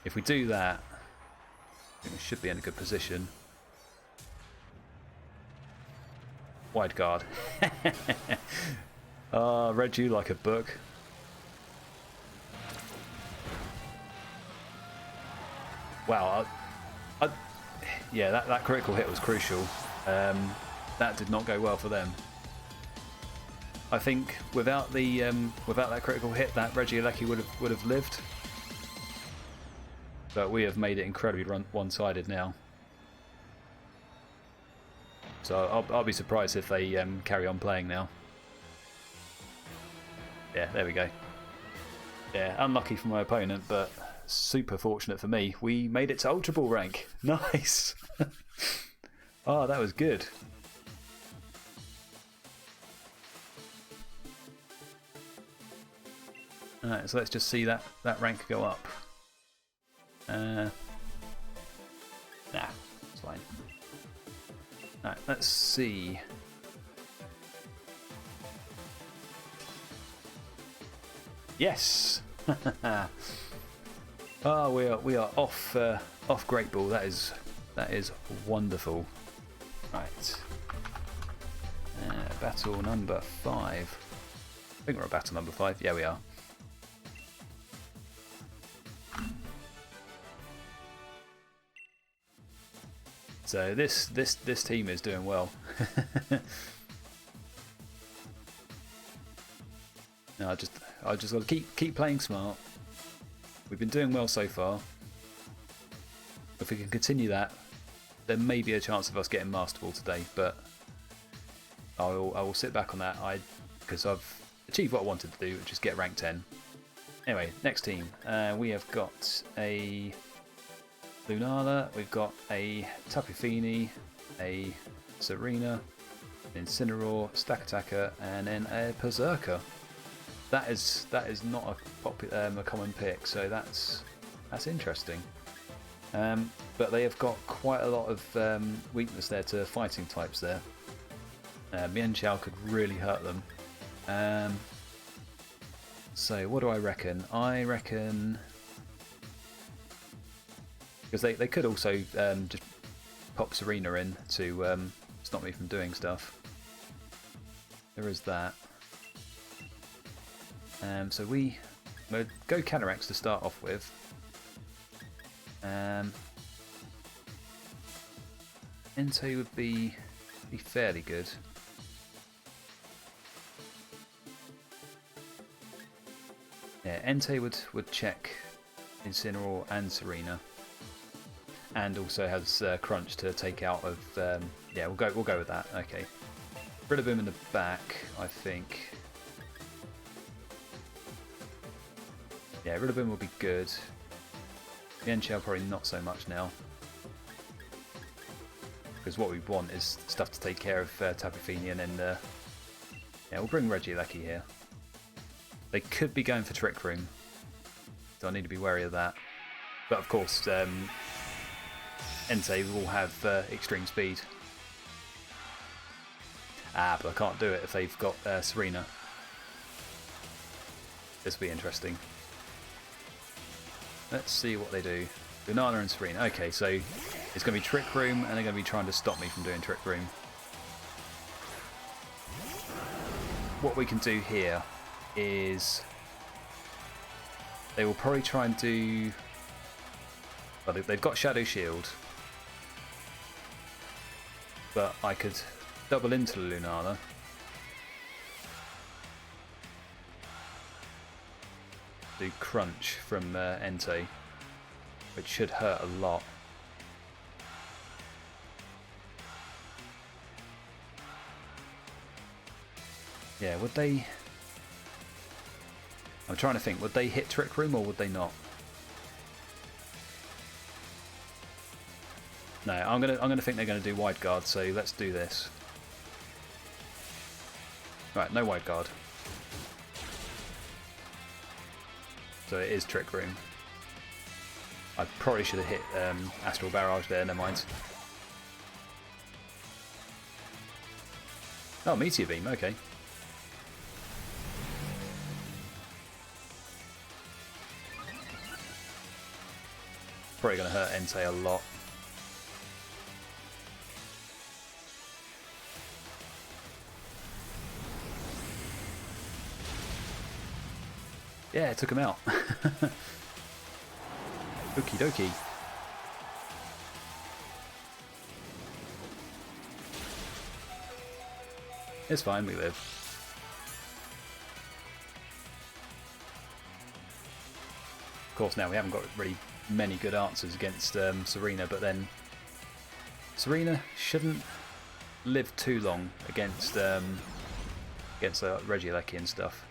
If we do that, I think we should be in a good position. Wide guard. Read you like a book. Wow, yeah, that critical hit was crucial. That did not go well for them. I think without that critical hit, that Regieleki would have lived. But we have made it incredibly one-sided now. So I'll be surprised if they carry on playing now. Yeah, there we go. Yeah, unlucky for my opponent, but super fortunate for me. We made it to Ultra Ball rank. Nice. Oh, that was good. Alright, so let's just see that rank go up. Nah, it's fine. Alright, let's see. Yes. Oh, we are off Great Ball. That is wonderful. Right. Battle number 5. I think we're at battle number 5. Yeah, we are. So this team is doing well. No, I just got to keep playing smart. We've been doing well so far. If we can continue that, there may be a chance of us getting Master Ball today, but I will sit back on that. Because I've achieved what I wanted to do, which is get rank 10. Anyway, next team. We have got a Lunala, we've got a Tapu Fini, a Serena, an Incineroar, Stack Attacker, and then a Berserker. That is not a common pick, so that's interesting. But they have got quite a lot of weakness there to fighting types there. Mienshao could really hurt them. So what do I reckon? I reckon, because they could also just pop Serena in to stop me from doing stuff. There is that. So we'll go Calyrex to start off with. Entei would be fairly good. Yeah, Entei would check Incineroar and Serena, and also has Crunch to take out of. Yeah, we'll go with that. Okay, Rillaboom in the back, I think. Yeah, Rillaboom will be good. Mienshao probably not so much now, because what we want is stuff to take care of Tapu Fini, and then yeah, we'll bring Regieleki here. They could be going for Trick Room, so I need to be wary of that. But of course, Entei will have extreme speed. But I can't do it if they've got Serena. This will be interesting. Let's see what they do. Lunala and Serena. Okay, so it's going to be Trick Room, and they're going to be trying to stop me from doing Trick Room. What we can do here is they will probably try and do. Well, they've got Shadow Shield, but I could double into Lunala. Do Crunch from Entei, which should hurt a lot. Yeah, would they? I'm trying to think. Would they hit Trick Room or would they not? No, I'm gonna think they're gonna do Wide Guard. So let's do this. Right, no Wide Guard. So it is Trick Room. I probably should have hit Astral Barrage there, never mind. Oh, Meteor Beam, okay. Probably going to hurt Entei a lot. Yeah, it took him out. Okie dokie. It's fine, we live. Of course, now we haven't got really many good answers against Serena, but then Serena shouldn't live too long against Regieleki and stuff.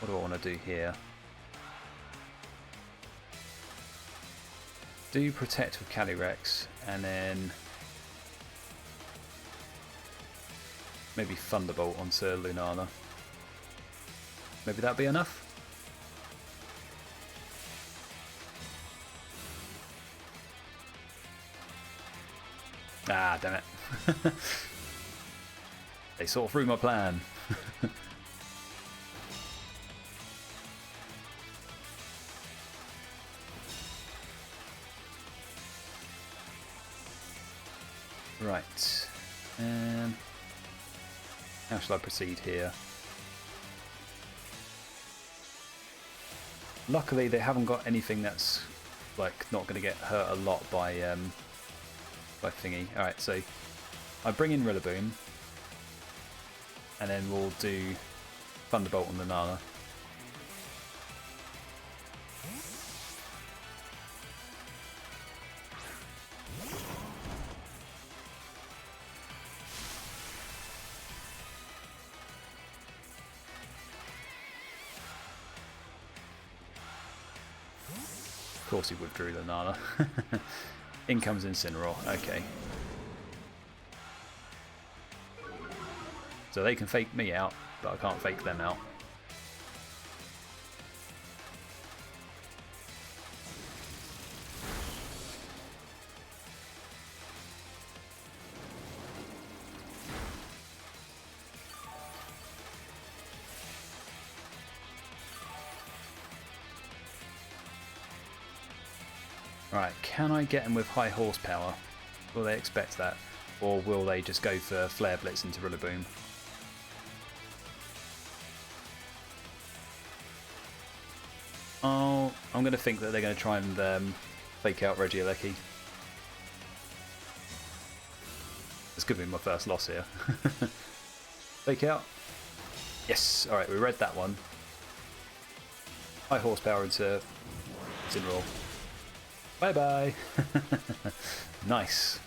What do I want to do here? Do protect with Calyrex and then maybe Thunderbolt onto Lunala. Maybe that'd be enough? Ah, damn it. They saw through my plan. Right. How shall I proceed here? Luckily, they haven't got anything that's like not going to get hurt a lot by thingy. All right, so I bring in Rillaboom, and then we'll do Thunderbolt on the Nala. Of course he withdrew the Nala. In comes Incineroar. Okay. So they can fake me out, but I can't fake them out. Right, can I get them with high horsepower? Will they expect that? Or will they just go for Flare Blitz into Rillaboom? Oh, I'm going to think that they're going to try and fake out Regieleki. This could be my first loss here. Fake out. Yes, alright, we read that one. High horsepower into Incineroar. Bye bye. Nice.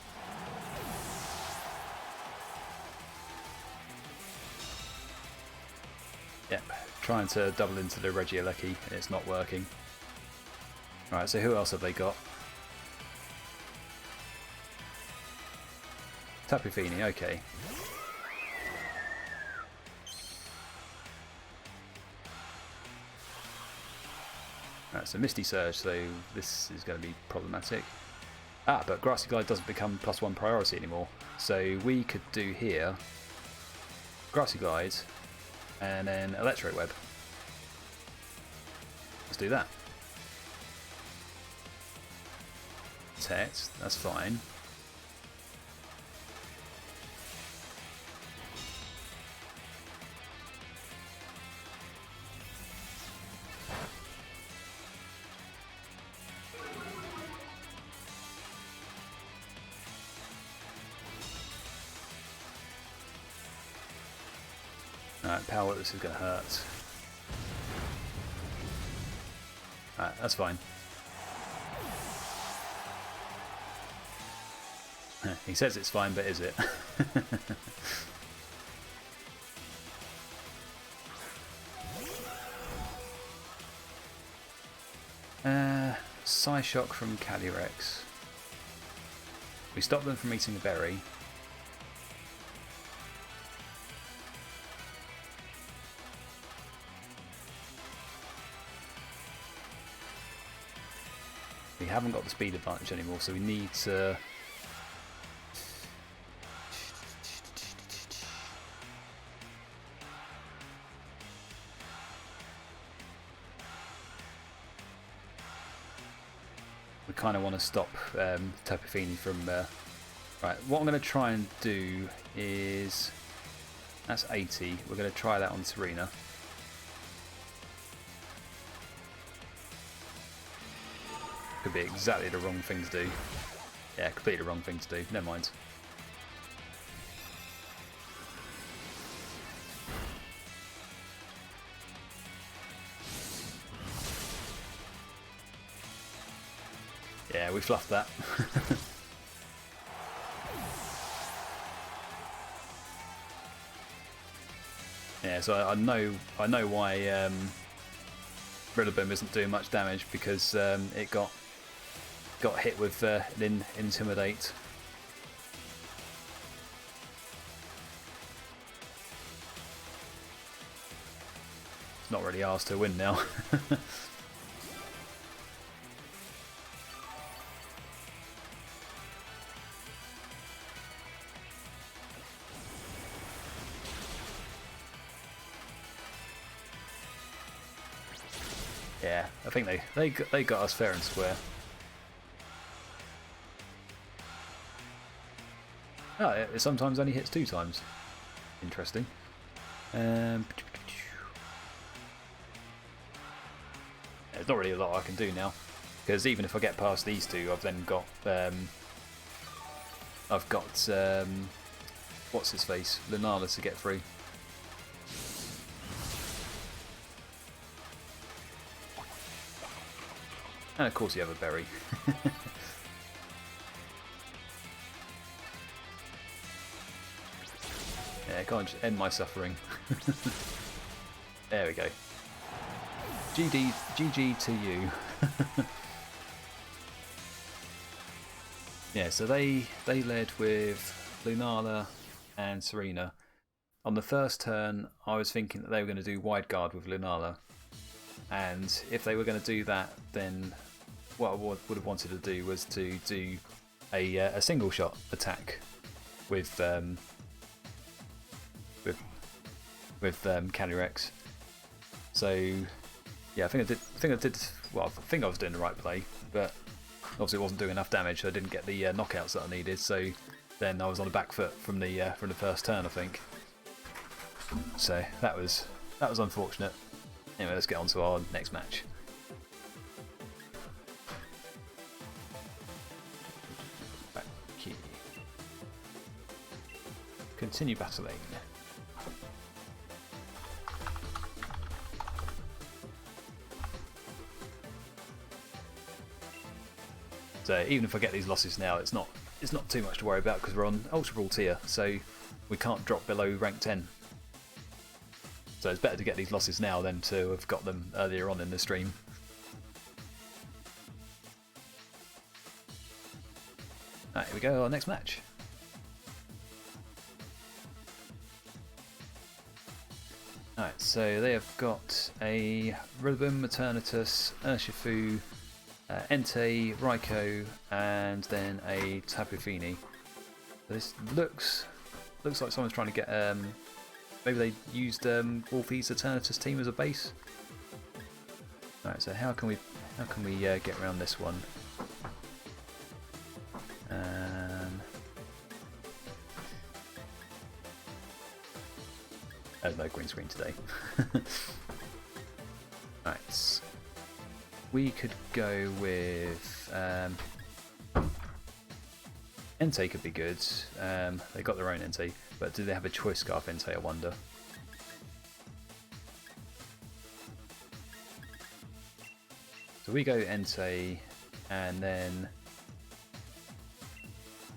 Yep, trying to double into the Regieleki and it's not working. Alright, so who else have they got? Tapu Fini, okay. Right, so Misty Surge, so this is going to be problematic. Ah, but Grassy Glide doesn't become +1 priority anymore. So we could do here Grassy Glide and then Electric Web. Let's do that. Protect, that's fine. Alright, Power, this is going to hurt. Alright, that's fine. He says it's fine, but is it? Psyshock from Calyrex. We stop them from eating a berry. We haven't got the speed advantage anymore, so we need to... we kind of want to stop Tapu Fini from... right, what I'm going to try and do is... That's 80. We're going to try that on Serena. Could be exactly the wrong thing to do. Yeah, completely the wrong thing to do. Never mind. Yeah, we fluffed that. Yeah, so I know why Rillaboom isn't doing much damage, because it got hit with an Intimidate. It's not really ours to win now. Yeah, I think they got us fair and square. Oh, it sometimes only hits 2 times. Interesting. There's not really a lot I can do now, because even if I get past these two, I've then got what's his face, Lunala to get through. And of course you have a berry. Yeah, can't just end my suffering. There we go. GG to you. Yeah, so they led with Lunala and Serena. On the first turn, I was thinking that they were going to do wide guard with Lunala, and if they were going to do that, then what I would have wanted to do was to do a single shot attack with Calyrex. So yeah, I think I did. Well, I think I was doing the right play, but obviously it wasn't doing enough damage, so I didn't get the knockouts that I needed. So then I was on the back foot from the first turn, I think. So that was unfortunate. Anyway, let's get on to our next match. Okay. Continue battling. So even if I get these losses now, it's not too much to worry about, because we're on Ultra Ball tier, so we can't drop below rank 10. So it's better to get these losses now than to have got them earlier on in the stream. Alright, here we go, our next match. Alright, so they have got a Rillaboom, Eternatus, Urshifu, Entei, Raikou, and then a Tapu Fini. This looks like someone's trying to get maybe they used Wolfie's Eternatus team as a base. Alright, so how can we get around this one? There's no green screen today. Right. We could go with Entei could be good. They got their own Entei, but do they have a choice scarf Entei, I wonder? So we go Entei, and then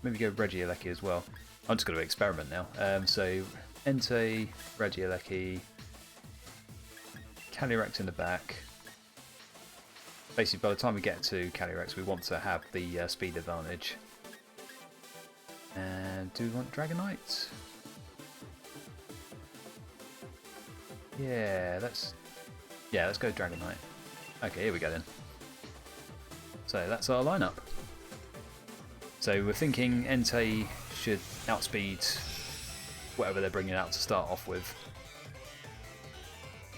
maybe go Regieleki as well. I'm just going to experiment now. So Entei, Regieleki, Calyrex in the back. Basically, by the time we get to Calyrex, we want to have the speed advantage. And do we want Dragonite? Yeah, let's go Dragonite. Okay, here we go then. So that's our lineup. So we're thinking Entei should outspeed whatever they're bringing out to start off with.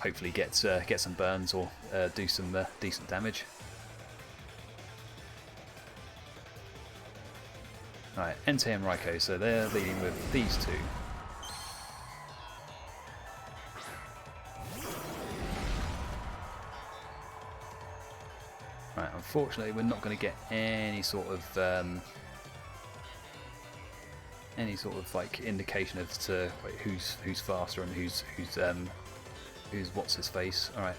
Hopefully get some burns or do some decent damage. Alright, Entei and Raikou, so they're leading with these two. Right, unfortunately we're not going to get any sort of like indication as to like, who's faster and who's what's his face. Alright.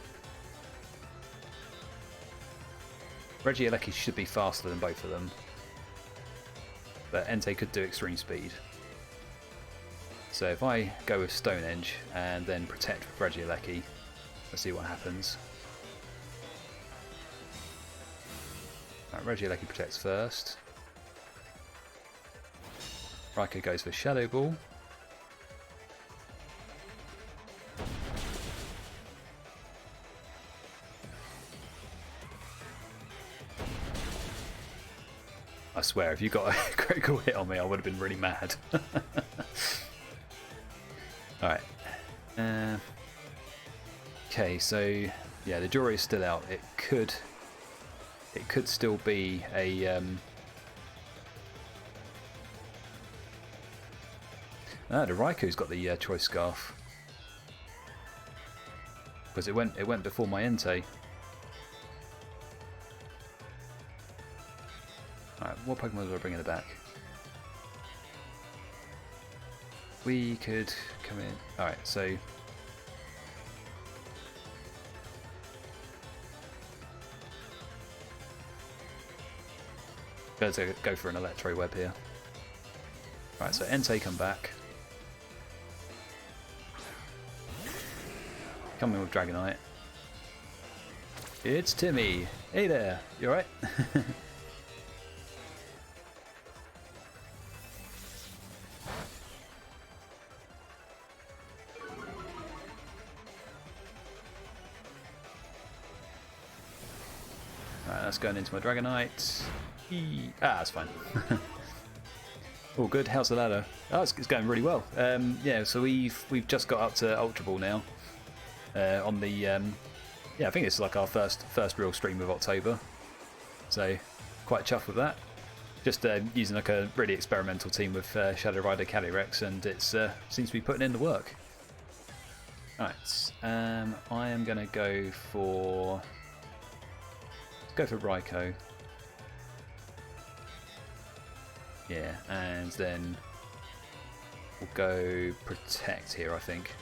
Regieleki should be faster than both of them. But Entei could do extreme speed. So if I go with Stone Edge and then protect with Regieleki, let's see what happens. Right, Regieleki protects first. Raikou goes for Shadow Ball. I swear, if you got a critical hit on me, I would have been really mad. Alright. Okay, so yeah, the jury is still out. It could still be a the Raikou's got the choice scarf because it went before my Entei. Alright, what Pokemon do I bring in the back? We could come in. Alright, so better go for an Electro Web here. Right, so Entei come back. Come in with Dragonite. It's Timmy! Hey there! You alright? Right, that's going into my Dragonite. That's fine. All good. How's the ladder? Oh, it's going really well. Yeah, so we've just got up to Ultra Ball now. On the yeah, I think this is like our first real stream of October. So quite chuffed with that. Just using like a really experimental team with Shadow Rider Calyrex, and it seems to be putting in the work. Alright, I am gonna go for Raikou. Yeah, and then we'll go Protect here, I think.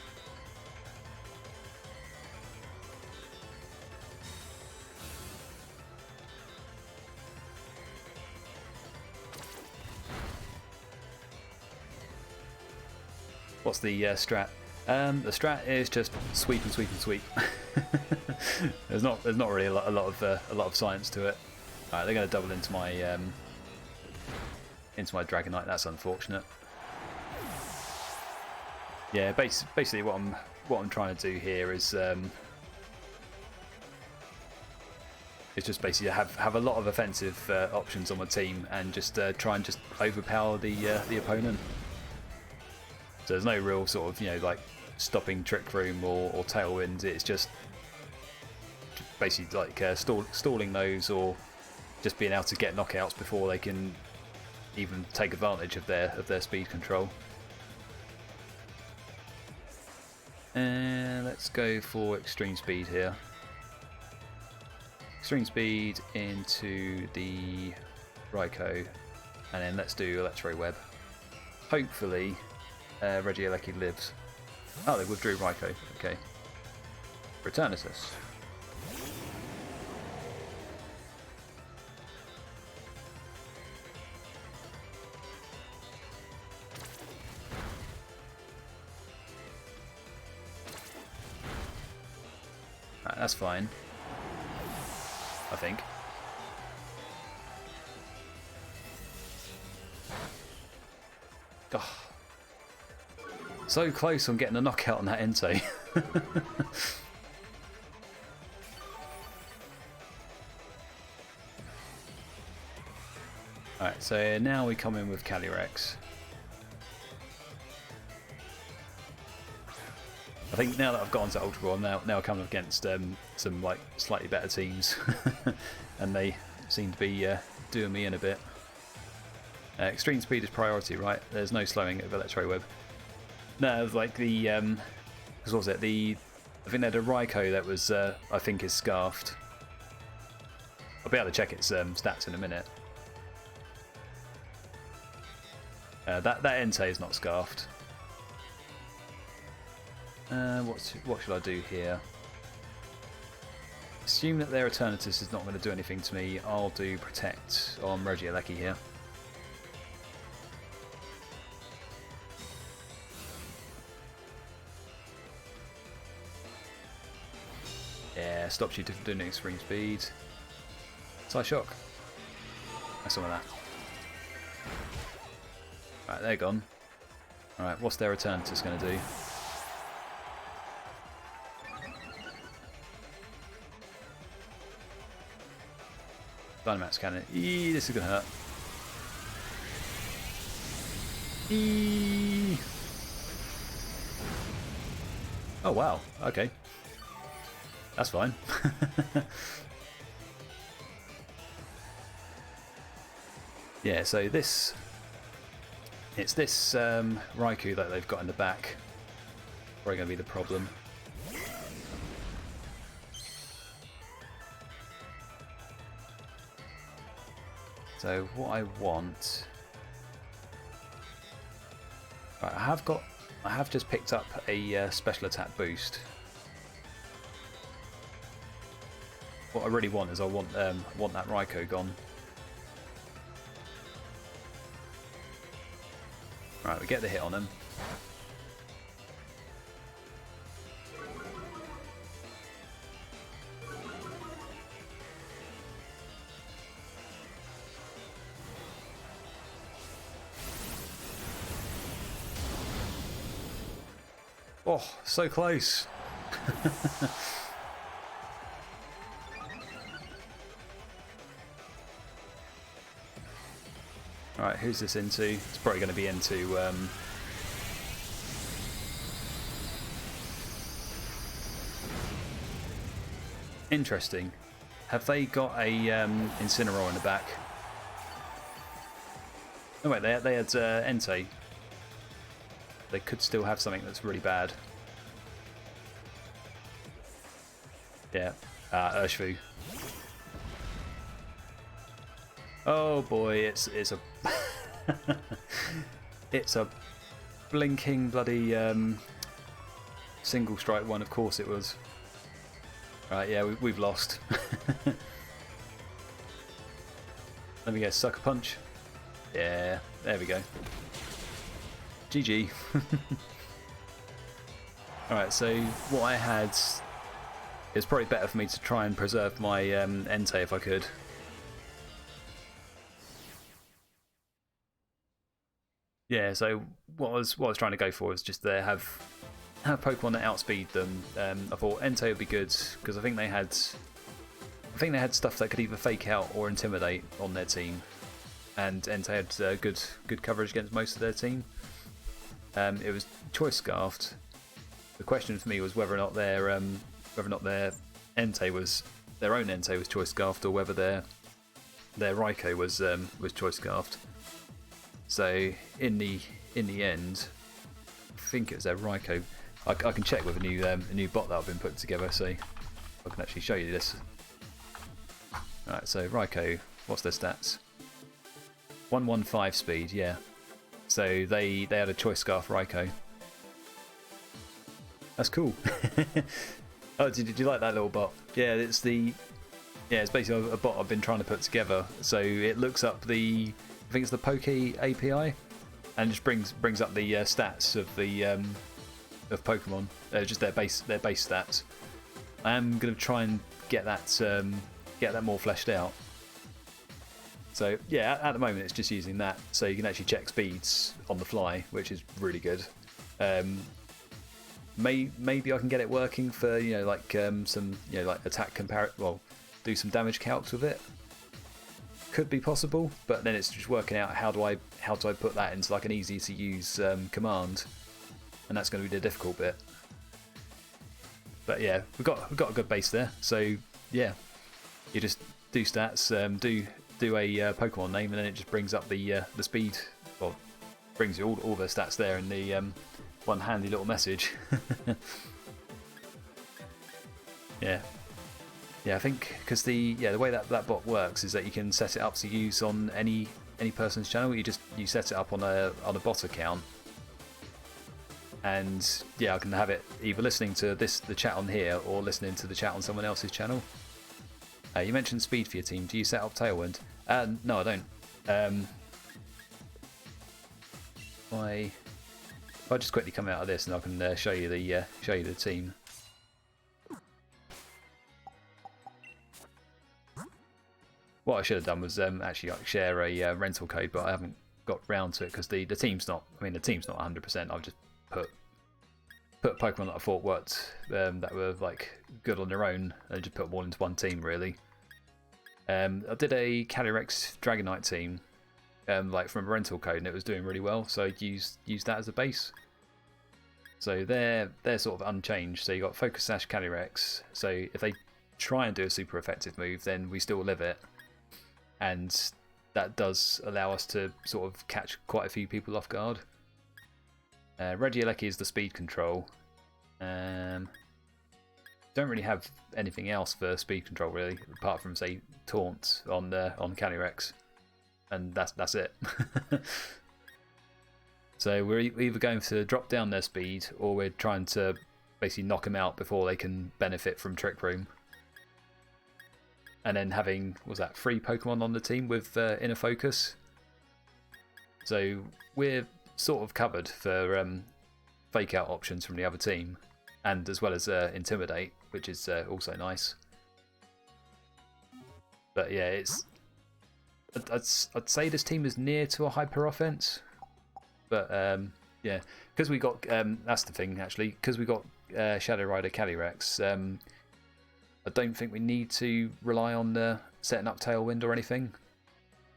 What's the strat? The strat is just sweep and sweep and sweep. there's not really a lot of science to it. Alright, they're going to double into my Dragonite. That's unfortunate. Yeah, basically what I'm trying to do here is just basically have a lot of offensive options on my team and just try and just overpower the opponent. So there's no real sort of, you know, like stopping Trick Room or Tailwind. It's just basically like stalling those, or just being able to get knockouts before they can even take advantage of their speed control. And let's go for Extreme Speed here. Extreme Speed into the Raikou, and then let's do Electro Web. Hopefully Regieleki lives. Oh, they withdrew Raikou. Okay. Return Assist. Right, that's fine, I think. Oh. So close on getting a knockout on that Entei. Alright, so now we come in with Calyrex. I think now that I've got onto Ultra Ball, I'm now coming against some like slightly better teams, and they seem to be doing me in a bit. Extreme speed is priority, right? There's no slowing of Electro Web. No, like the what was it? I think they had a Raikou that was I think is scarfed. I'll be able to check its stats in a minute. That Entei is not scarfed. What should I do here? Assume that their Eternatus is not going to do anything to me. I'll do Protect on Regieleki here. Yeah, stops you doing extreme speed. Psyshock. That's some of that. Right, they're gone. Alright, what's their Eternatus going to do? Dynamax Cannon. Eee, this is going to hurt. Eee. Oh wow, okay. That's fine. Yeah, so it's this Raikou that they've got in the back. Probably going to be the problem. So what I want, right, I have just picked up a special attack boost. What I really want is I want that Raikou gone. Right, we get the hit on him. Oh, so close. Alright, who's this into? It's probably going to be into... Interesting. Have they got a Incineroar in the back? Oh wait, they had Entei. They could still have something that's really bad. Yeah, Urshifu. Oh boy, it's a it's a blinking bloody single strike one. Of course it was. Right, yeah, we've lost. Let me get Sucker Punch. Yeah, there we go. GG. Alright, so what I had, it's probably better for me to try and preserve my Entei if I could. Yeah, so what I was trying to go for was just have Pokemon that outspeed them. I thought Entei would be good because I think they had stuff that could either fake out or intimidate on their team, and Entei had good coverage against most of their team. It was choice scarfed. The question for me was whether or not their Entei was their own Entei was choice scarfed, or whether their Raikou was choice scarfed. So in the end, I think it was their Raikou. I can check with a new bot that I've been putting together, so I can actually show you this. Alright, so Raikou, what's their stats? 115 speed, yeah. So they had a choice scarf Raikou. That's cool. Oh, did you like that little bot? Yeah, it's basically a bot I've been trying to put together. So it looks up I think it's the Poke API, and just brings up the stats of the of Pokemon, just their base stats. I am going to try and get that more fleshed out. So yeah, at the moment it's just using that, so you can actually check speeds on the fly, which is really good. Maybe I can get it working for some like attack do some damage calcs with it. Could be possible, but then it's just working out how do I put that into like an easy to use command, and that's going to be the difficult bit. But yeah, we've got a good base there. So yeah, you just do stats, do do a Pokemon name, and then it just brings up the speed. Well, brings you all the stats there in the one handy little message. Yeah. Yeah, I think because the way that bot works is that you can set it up to use on any person's channel. You set it up on a bot account, and yeah, I can have it either listening to the chat on here or listening to the chat on someone else's channel. You mentioned speed for your team. Do you set up Tailwind? No, I don't. If I just quickly come out of this, and I can show you the team. What I should have done was actually share a rental code, but I haven't got round to it because the team's not. I mean, the team's not 100%. I've just put Pokemon that I thought worked, that were like good on their own, and just put them all into one team really. I did a Calyrex Dragonite team, like from a rental code, and it was doing really well. So I used that as a base. So they're sort of unchanged. So you got Focus Sash Calyrex. So if they try and do a super effective move, then we still live it. And that does allow us to sort of catch quite a few people off guard. Regieleki is the speed control. Don't really have anything else for speed control really, apart from say Taunt on Calyrex, and that's it. So we're either going to drop down their speed, or we're trying to basically knock them out before they can benefit from Trick Room. And then having, was that 3 Pokemon on the team with Inner Focus. So we're sort of covered for fake out options from the other team, and as well as Intimidate, which is also nice. But yeah, I'd say this team is near to a hyper offense. But yeah, because we got that's the thing actually, because we got Shadow Rider Calyrex. I don't think we need to rely on setting up Tailwind or anything,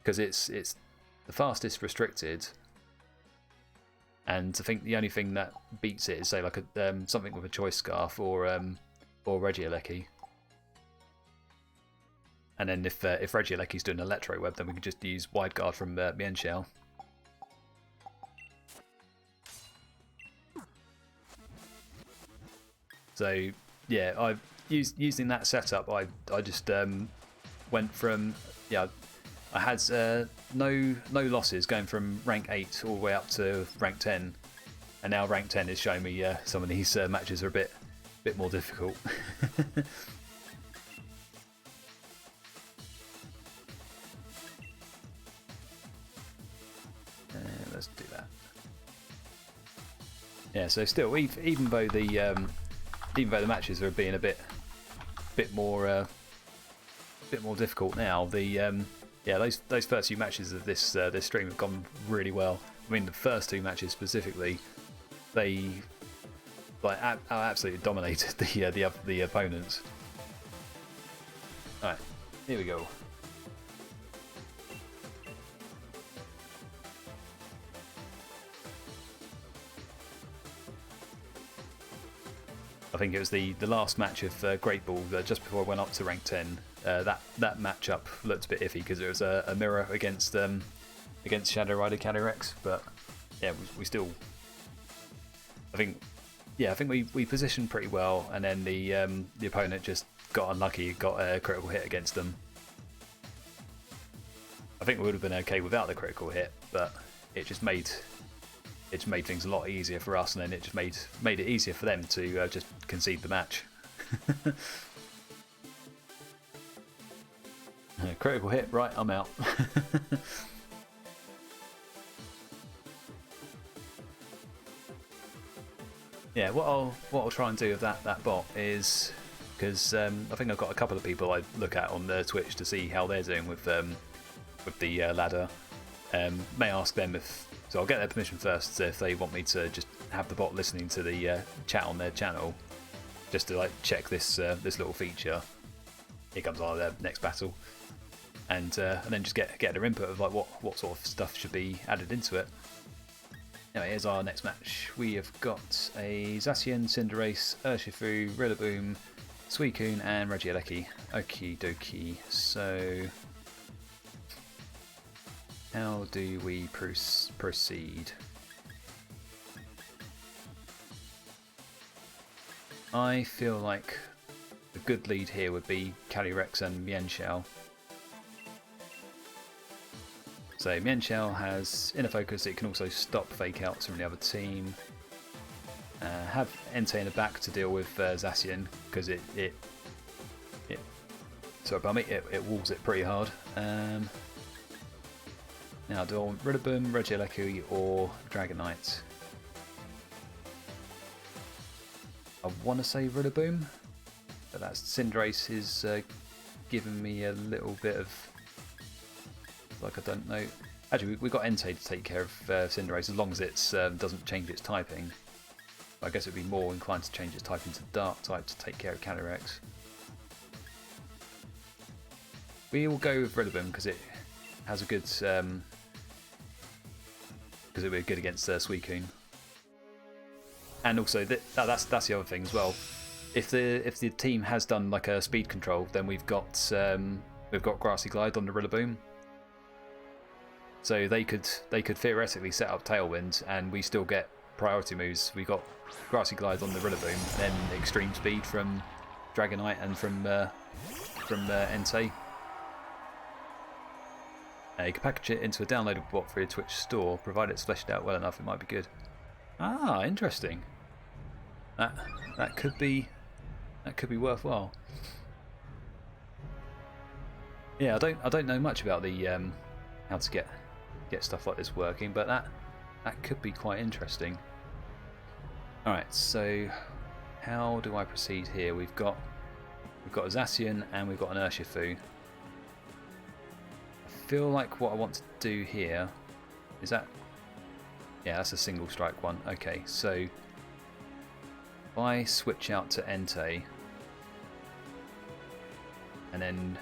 because it's the fastest restricted, and I think the only thing that beats it is say like something with a Choice Scarf or Regieleki. And then if Regieleki's doing Electro Web, then we can just use Wide Guard from Mienshao. So yeah, using that setup, I just went from, yeah, I had no losses going from rank 8 all the way up to rank 10, and now rank 10 is showing me some of these matches are a bit more difficult. Let's do that. Yeah, so still, even though the matches are being a bit more difficult now, yeah, those first few matches of this stream have gone really well. I mean, the first 2 matches specifically, they like absolutely dominated the opponents. All right, here we go. I think it was the last match of Great Ball just before I went up to rank 10. That matchup looked a bit iffy because it was a mirror against Shadow Rider Calyrex, but yeah, we still. I think we positioned pretty well, and then the opponent just got unlucky, got a critical hit against them. I think we would have been okay without the critical hit, but it just made things a lot easier for us, and then it just made it easier for them to just concede the match. Critical hit, right? I'm out. Yeah, what I'll try and do with that bot is, because I think I've got a couple of people I look at on their Twitch to see how they're doing with the ladder. May ask them so I'll get their permission first if they want me to just have the bot listening to the chat on their channel, just to like check this little feature. Here comes our next battle, and then just get their input of like what sort of stuff should be added into it. Anyway, here's our next match. We have got a Zacian, Cinderace, Urshifu, Rillaboom, Suicune, and Regieleki. Okie dokie. So how do we proceed? I feel like a good lead here would be Calyrex and Mienshao. So Mienshao has inner focus, it can also stop fake outs from the other team. Have Entei in the back to deal with Zacian, because it walls it pretty hard. Now do I want Rillaboom, Regieleki or Dragonite? I want to say Rillaboom, but that Cinderace is giving me a little bit of, like, I don't know. Actually, we've got Entei to take care of Cinderace, as long as it doesn't change its typing. I guess it would be more inclined to change its typing to Dark type to take care of Calyrex. We will go with Rillaboom because it has a good, because it would be good against Suicune. And also that's the other thing as well. If the team has done like a speed control, then we've got Grassy Glide on the Rillaboom. So they could theoretically set up Tailwind, and we still get priority moves. We got Grassy Glide on the Rillaboom, then Extreme Speed from Dragonite and from Entei. You can package it into a downloadable bot for your Twitch store, provided it's fleshed out well enough. It might be good. Ah, interesting. That could be worthwhile. Yeah, I don't know much about the how to get stuff like this working, but that could be quite interesting. All right, so how do I proceed here? We've got a Zacian and we've got an Urshifu. I feel like what I want to do here is that. Yeah, that's a single strike one. Okay, so if I switch out to Entei and then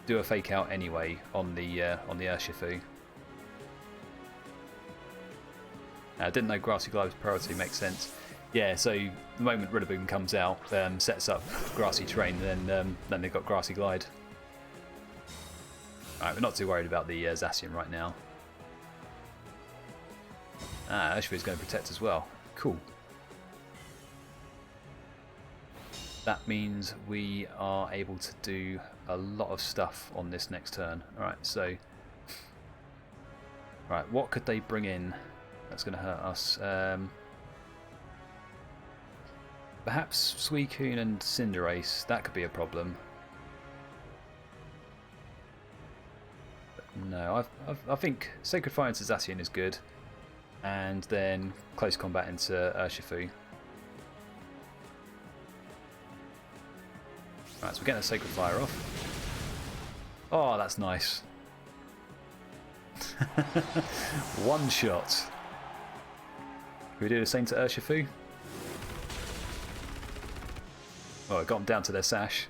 do a fake out anyway on the Urshifu. I didn't know Grassy Glide was priority, makes sense. Yeah, so the moment Rillaboom comes out, sets up grassy terrain, and then they've got Grassy Glide. Alright, we're not too worried about the Zacian right now. Ah, Urshifu is going to protect as well. Cool. That means we are able to do a lot of stuff on this next turn. Alright, so... Right, what could they bring in that's going to hurt us? Perhaps Suicune and Cinderace, that could be a problem. But no, I think Sacred Fire into Zacian is good. And then close combat into Urshifu. Right, so we're getting a Sacred Fire off. Oh, that's nice. One shot. Can we do the same to Urshifu? Oh, I got them down to their sash.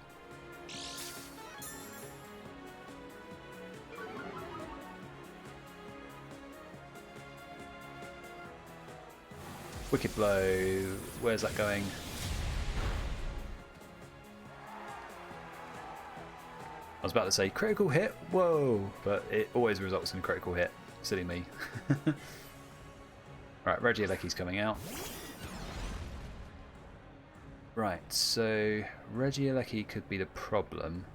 Wicked Blow. Where's that going? I was about to say critical hit. Whoa! But it always results in a critical hit. Silly me. Right, Regieleki's coming out. Right, so Regieleki could be the problem.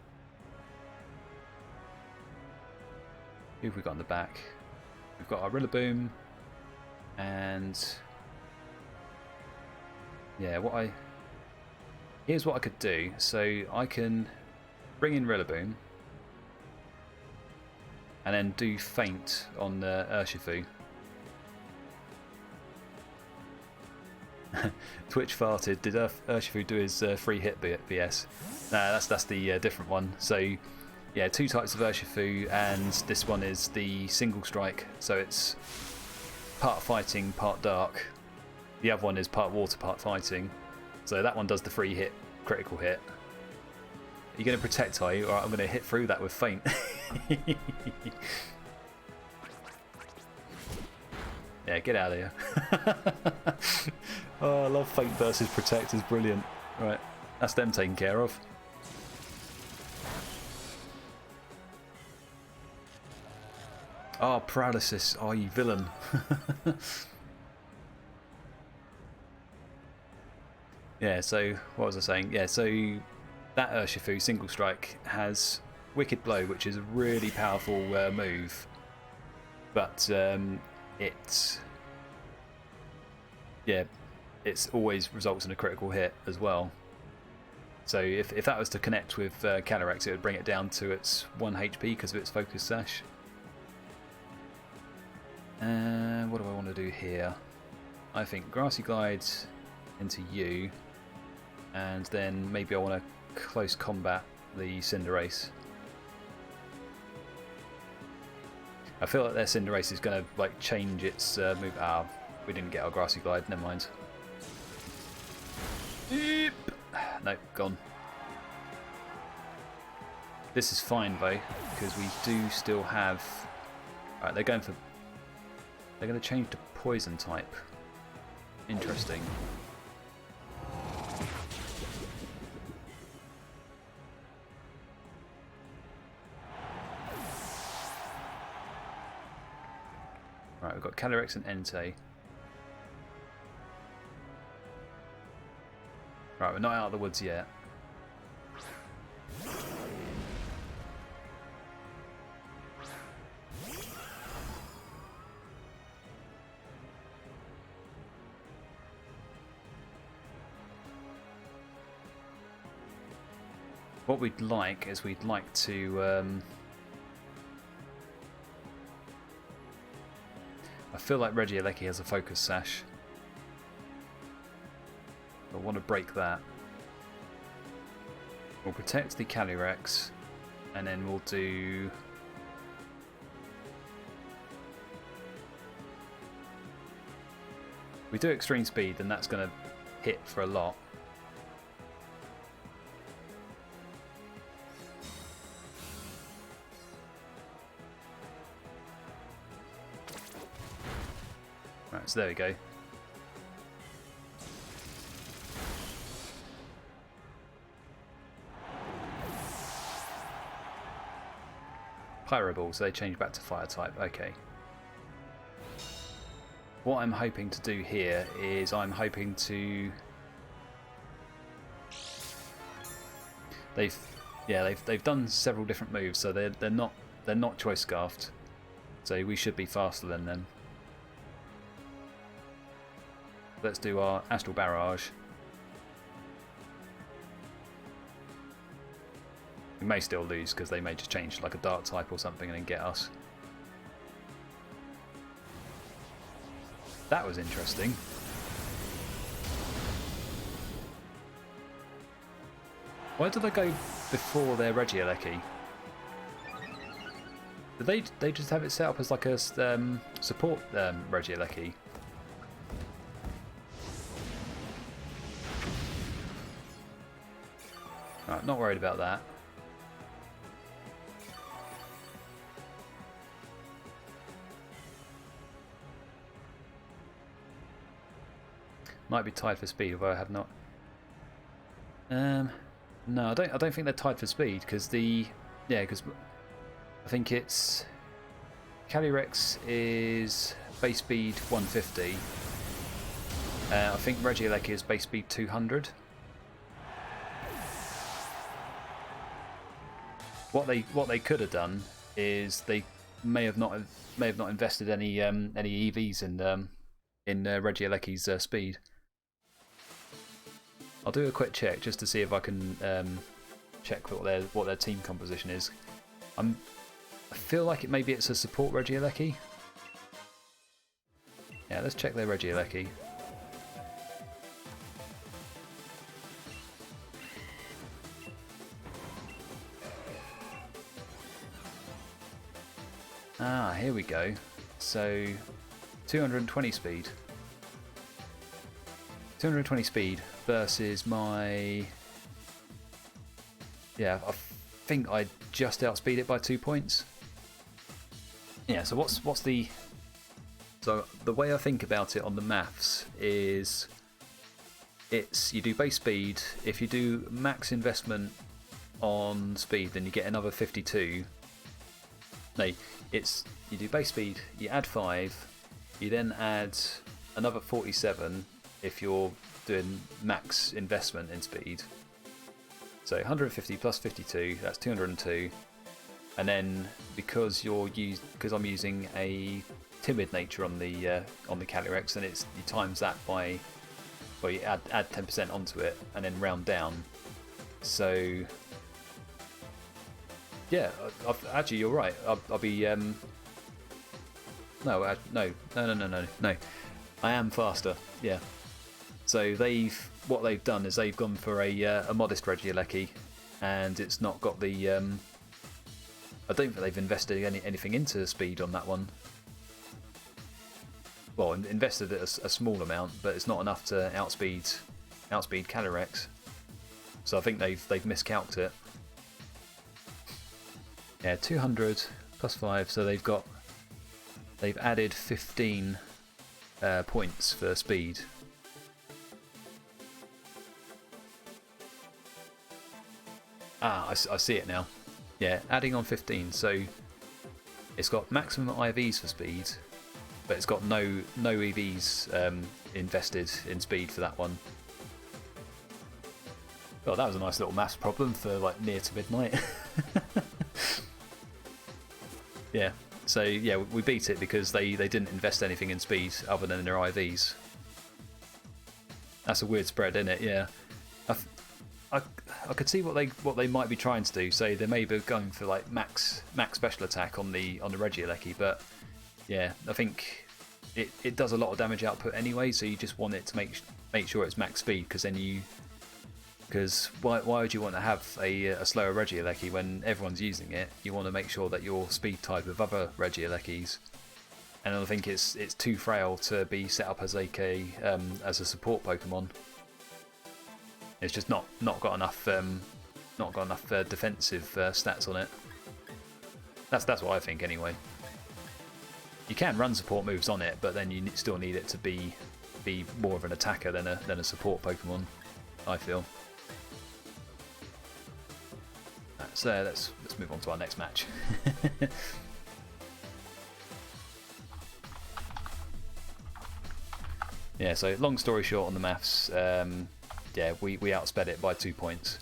Who have we got in the back? We've got our Rillaboom and yeah, here's what I could do. So I can bring in Rillaboom and then do Feint on the Urshifu. Twitch farted. Did Urshifu do his free hit BS? Nah, that's the different one. So yeah, two types of Urshifu, and this one is the single strike. So it's part fighting, part dark. The other one is part water, part fighting. So that one does the free hit, critical hit. Are you going to protect, are you? Alright, I'm going to hit through that with Feint. Yeah, get out of here. Oh, I love Feint versus Protect, is brilliant. Right, that's them taken care of. Oh, paralysis. Oh, you villain. Yeah, so what was I saying? Yeah, so that Urshifu single strike has Wicked Blow, which is a really powerful move, but it's always results in a critical hit as well. So if that was to connect with Calyrex, it would bring it down to its 1 HP because of its Focus Sash. What do I want to do here? I think Grassy Glide into you, and then maybe I want to close combat the Cinderace. I feel like their Cinderace is going to like change its move. Ah, we didn't get our Grassy Glide. Never mind. Eep. No, gone. This is fine though, because we do still have. Alright, they're going to change to Poison type. Interesting. Right, we've got Calyrex and Entei. Right, we're not out of the woods yet. What we'd like is we'd like to I feel like Regieleki has a Focus Sash. I want to break that. We'll protect the Calyrex, and then we'll do. If we do Extreme Speed, then that's going to hit for a lot. Right, so there we go. Pyro Ball, so they change back to Fire type. Okay. What I'm hoping to do here is I'm hoping to. They've done several different moves, so they're not Choice Scarfed, so we should be faster than them. Let's do our Astral Barrage. We may still lose because they may just change like a Dark type or something and then get us. That was interesting. Why did they go before their Regieleki? Did they just have it set up as like a support Regieleki? Right, not worried about that. Might be tied for speed, although I have not. No, I don't think they're tied for speed because because I think it's Calyrex is base speed 150. I think Regieleki is base speed 200. What they could have done is they may have not invested any EVs in Regieleki's speed. I'll do a quick check just to see if I can check what their team composition is. I feel like maybe it's a support Regieleki. Yeah, let's check their Regieleki. Ah, here we go. So 220 speed. 220 speed versus my. Yeah, I think I just outspeed it by 2 points. Yeah, so what's the. So the way I think about it on the maths is you do base speed. If you do max investment on speed, then you get another 52. No, it's you do base speed, you add 5, you then add another 47 if you're doing max investment in speed. So 150 plus 52, that's 202. And then because I'm using a timid nature on the Calyrex, and you times that by, well, you add 10% onto it and then round down. So yeah, actually you're right. I'll be no. I am faster. Yeah. So what they've done is they've gone for a modest Regieleki, and it's not got the. I don't think they've invested anything into speed on that one. Well, invested a small amount, but it's not enough to outspeed Calyrex. So I think they've miscalced it. Yeah, 200 plus 5, so they've added 15 points for speed. Ah, I see it now. Yeah, adding on 15, so it's got maximum IVs for speed, but it's got no EVs invested in speed for that one. Well, that was a nice little maths problem for like near to midnight. Yeah, so yeah, we beat it because they didn't invest anything in speed other than their IVs. That's a weird spread, isn't it? Yeah, I could see what they might be trying to do. So they may be going for like max special attack on the Regieleki, but yeah, I think it does a lot of damage output anyway. So you just want it to make sure it's max speed, because then because why would you want to have a slower Regieleki when everyone's using it? You want to make sure that you're speed tied with other Regielekis, and I think it's too frail to be set up as as a support Pokemon. It's just not got enough defensive stats on it. That's what I think anyway. You can run support moves on it, but then you still need it to be more of an attacker than a support Pokemon, I feel. So let's move on to our next match. Yeah, so long story short on the maths, yeah, we outsped it by 2 points.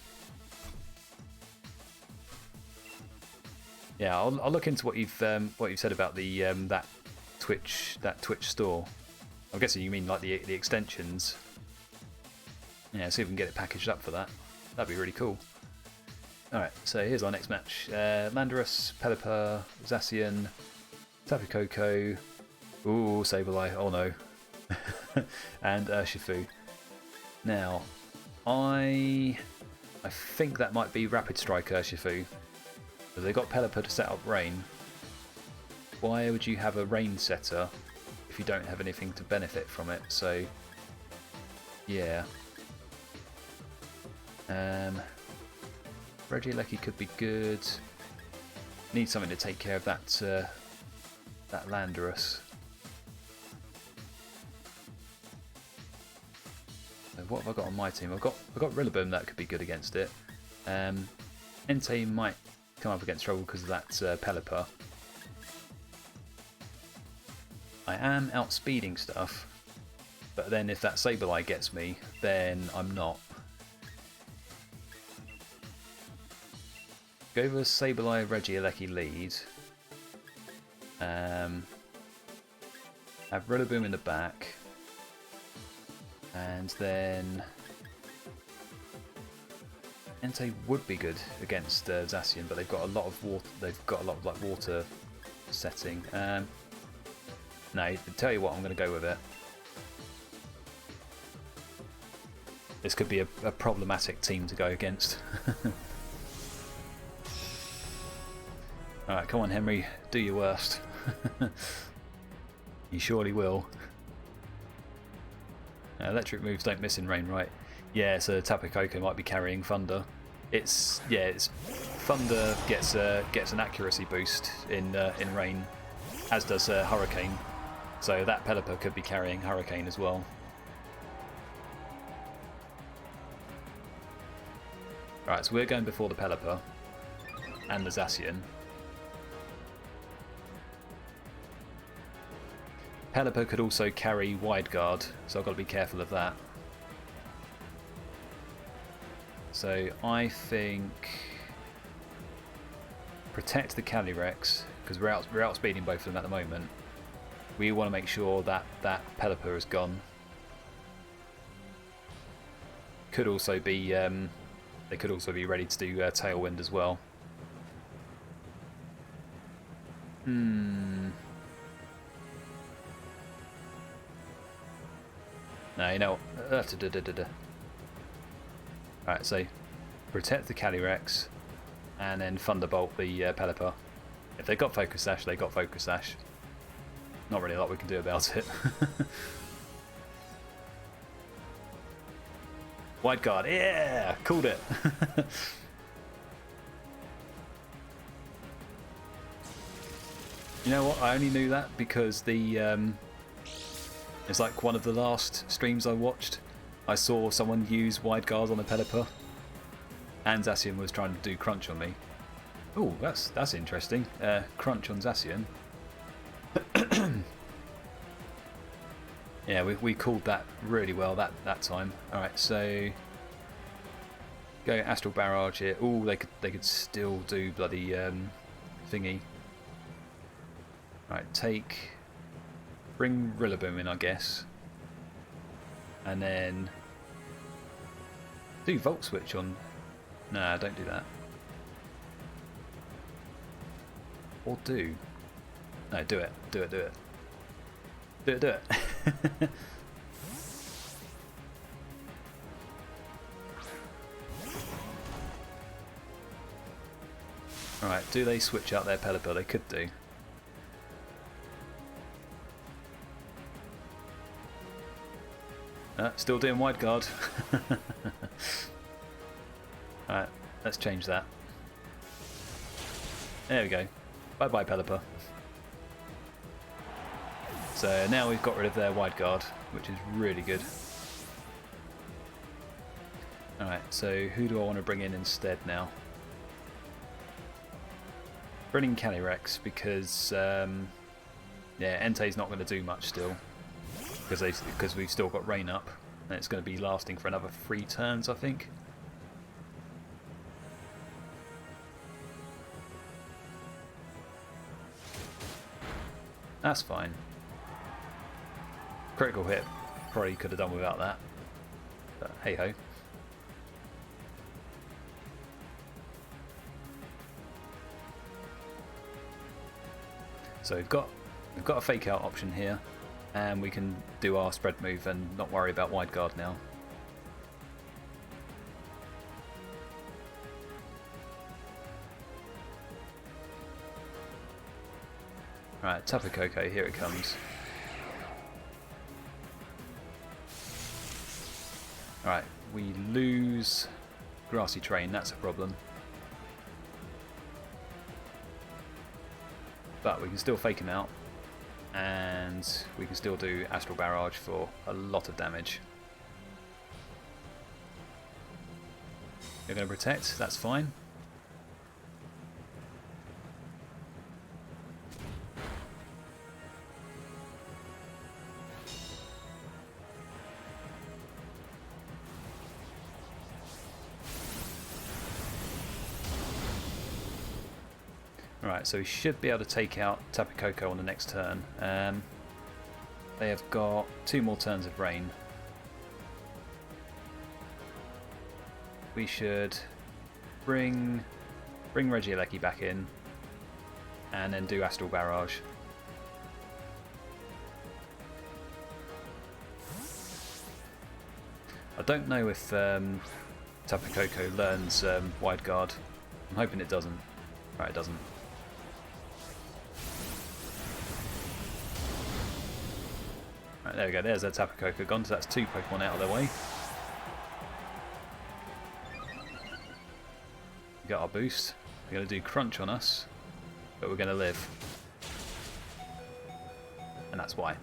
Yeah, I'll look into what you've said about the that Twitch store. I'm guessing you mean like the extensions. Yeah, see if we can get it packaged up for that. That'd be really cool. Alright, so here's our next match. Landorus, Pelipper, Zacian, Tapu Koko, ooh, Sableye, oh no, and Urshifu. Now, I think that might be Rapid Strike Urshifu, because they got Pelipper to set up Rain. Why would you have a Rain setter if you don't have anything to benefit from it? So, yeah. Regieleki could be good. Need something to take care of that Landorus. What have I got on my team? I've got Rillaboom that could be good against it. Entei might come up against trouble because of that Pelipper. I am outspeeding stuff, but then if that Sableye gets me, then I'm not. Go with Sableye Regieleki lead. Have Rillaboom in the back, and then Entei would be good against Zacian, but they've got a lot of water. They've got a lot of like water setting. No, tell you what, I'm going to go with it. This could be a problematic team to go against. Alright, come on Henry, do your worst. You surely will. Electric moves don't miss in Rain, right? Yeah, so Tapu Koko might be carrying Thunder. It's Thunder gets an accuracy boost in Rain, as does Hurricane. So that Pelipper could be carrying Hurricane as well. Right, so we're going before the Pelipper and the Zacian. Pelipper could also carry wide guard, so I've got to be careful of that. So I think protect the Calyrex, because we're outspeeding both of them at the moment. We want to make sure that that Pelipper is gone. Could also be they could also be ready to do Tailwind as well. No, you know. Alright, so protect the Calyrex and then Thunderbolt the Pelipper. If they got Focus Sash, they got Focus Sash. Not really a lot we can do about it. Wide guard, yeah! Called it! You know what, I only knew that because the it's like one of the last streams I watched. I saw someone use wide guard on a Pelipper and Zacian was trying to do crunch on me. Oh, that's interesting. Crunch on Zacian. Yeah, we called that really well that time. Alright, so go Astral Barrage here. Oh, they could still do bloody thingy. Alright, bring Rillaboom in, I guess. And then do Volt Switch on. Nah, don't do that. Or do. No, do it. Do it. Do it. Do it. Do it. Alright, do they switch out their Pelipper? They could do. Still doing wide guard. Alright, let's change that. There we go. Bye bye Pelipper. So now we've got rid of their wide guard, which is really good. Alright, so who do I want to bring in instead now? Bringing Calyrex because yeah, Entei's not going to do much still. Because we've still got rain up and it's going to be lasting for another 3 turns, I think. That's fine. Critical hit, probably could have done without that, but hey ho. So we've got a fake out option here. And we can do our spread move and not worry about wide guard now. Right, Tapu Koko, here it comes. Alright, we lose Grassy Terrain, that's a problem. But we can still fake him out. And we can still do Astral Barrage for a lot of damage. You're going to protect, that's fine. Right, so we should be able to take out Tapu Koko on the next turn. They have got 2 more turns of rain. We should bring Regieleki back in and then do Astral Barrage. I don't know if Tapu Koko learns Wide Guard. I'm hoping it doesn't. Right, it doesn't. Right, there we go, there's our Tapu Koko gone, so that's 2 Pokemon out of their way. We got our boost. We're going to do Crunch on us, but we're going to live. And that's why.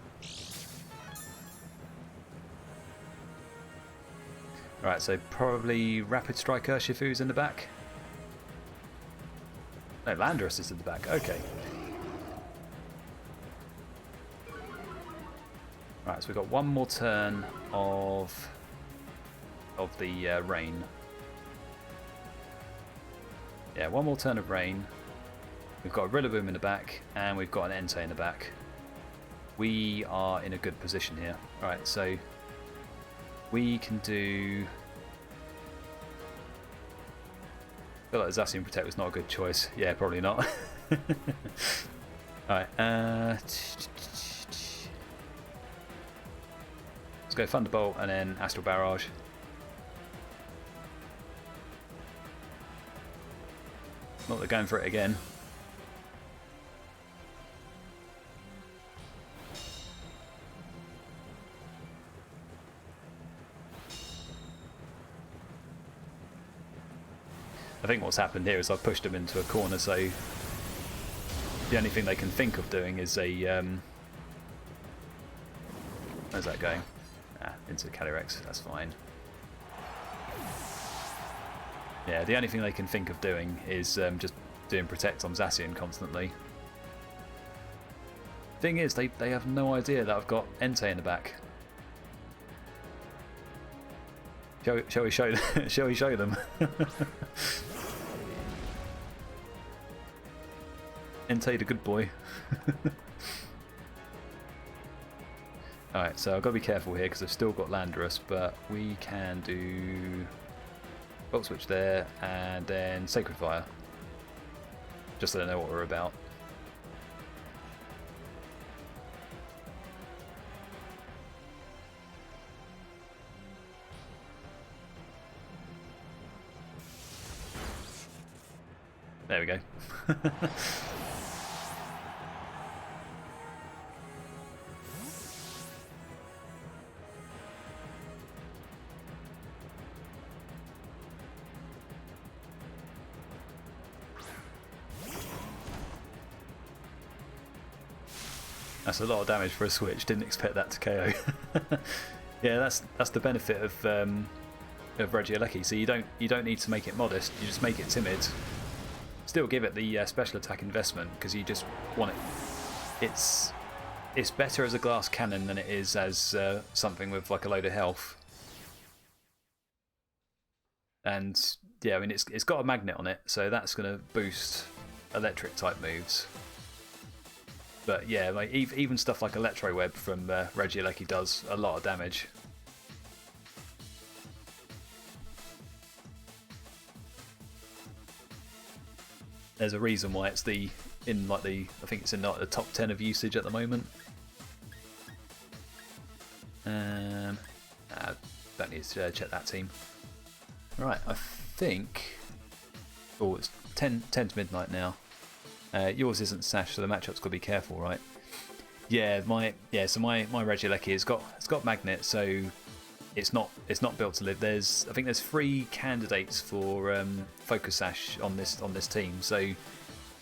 Right, so probably Rapid Strike Urshifu's in the back. No, Landorus is in the back, okay. Right, so we've got one more turn of the rain. Yeah, one more turn of rain. We've got a Rillaboom in the back, and we've got an Entei in the back. We are in a good position here. Right, so we can do... I feel like Zacian Protect was not a good choice. Yeah, probably not. Alright, let's go Thunderbolt and then Astral Barrage. Not they're going for it again. I think what's happened here is I've pushed them into a corner, so the only thing they can think of doing is a... where's that going? Ah, into Calyrex, that's fine. Yeah, the only thing they can think of doing is just doing Protect on Zacian constantly. Thing is, they have no idea that I've got Entei in the back. Shall we show shall we show them? Entei the good boy. Alright, so I've got to be careful here because I've still got Landorus, but we can do Volt Switch there and then Sacred Fire. Just so they know what we're about. There we go. That's a lot of damage for a switch. Didn't expect that to KO. Yeah, that's the benefit of Regieleki. So you don't need to make it modest. You just make it timid. Still give it the special attack investment because you just want it. It's better as a glass cannon than it is as something with like a load of health. And yeah, I mean it's got a magnet on it, so that's going to boost electric type moves. But yeah, like even stuff like Electro Web from Regieleki does a lot of damage. There's a reason why it's I think it's in like the top 10 of usage at the moment. Don't need to check that team. Right, I think. Oh, it's 10 to midnight now. Yours isn't Sash, so the matchup's got to be careful, right? Yeah, my Regieleki it's got magnet, so it's not built to live. I think there's 3 candidates for Focus Sash on this team. So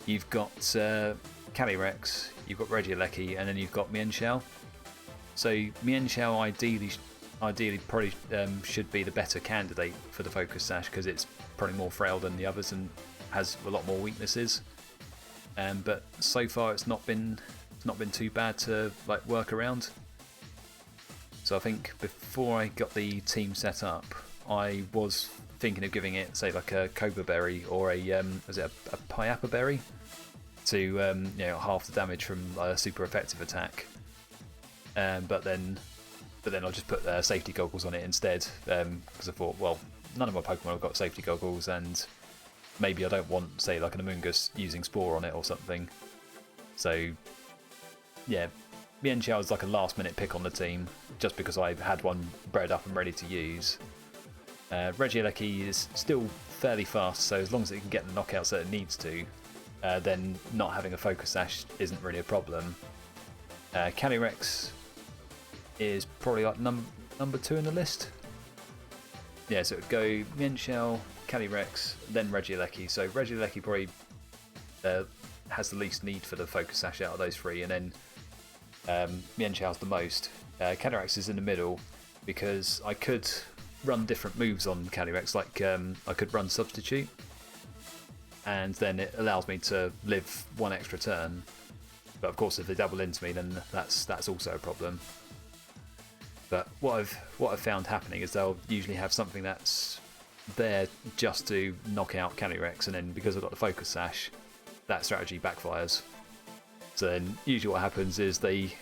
you've got Calyrex, you've got Regieleki, and then you've got Mienshao. So Mienshao ideally probably should be the better candidate for the Focus Sash because it's probably more frail than the others and has a lot more weaknesses. But so far it's not been too bad to like work around. So I think before I got the team set up, I was thinking of giving it say like a Cobra Berry or a Piappa Berry to half the damage from a super effective attack. But then I'll just put safety goggles on it instead because I thought, well, none of my Pokemon have got safety goggles and maybe I don't want, say, like an Amoonguss using Spore on it or something. So, yeah, Mienshao is like a last-minute pick on the team, just because I had one bred up and ready to use. Regieleki is still fairly fast, so as long as it can get the knockouts that it needs to, then not having a Focus Sash isn't really a problem. Calyrex is probably like number 2 in the list. Yeah, so it would go Mienshao, Calyrex, then Regieleki. So Regieleki probably has the least need for the Focus Sash out of those 3, and then Mienshao's the most. Calyrex is in the middle because I could run different moves on Calyrex, like I could run Substitute, and then it allows me to live 1 extra turn. But of course, if they double into me, then that's also a problem. But what I've found happening is they'll usually have something that's there just to knock out Calyrex, and then because I've got the Focus Sash, that strategy backfires. So then usually what happens is they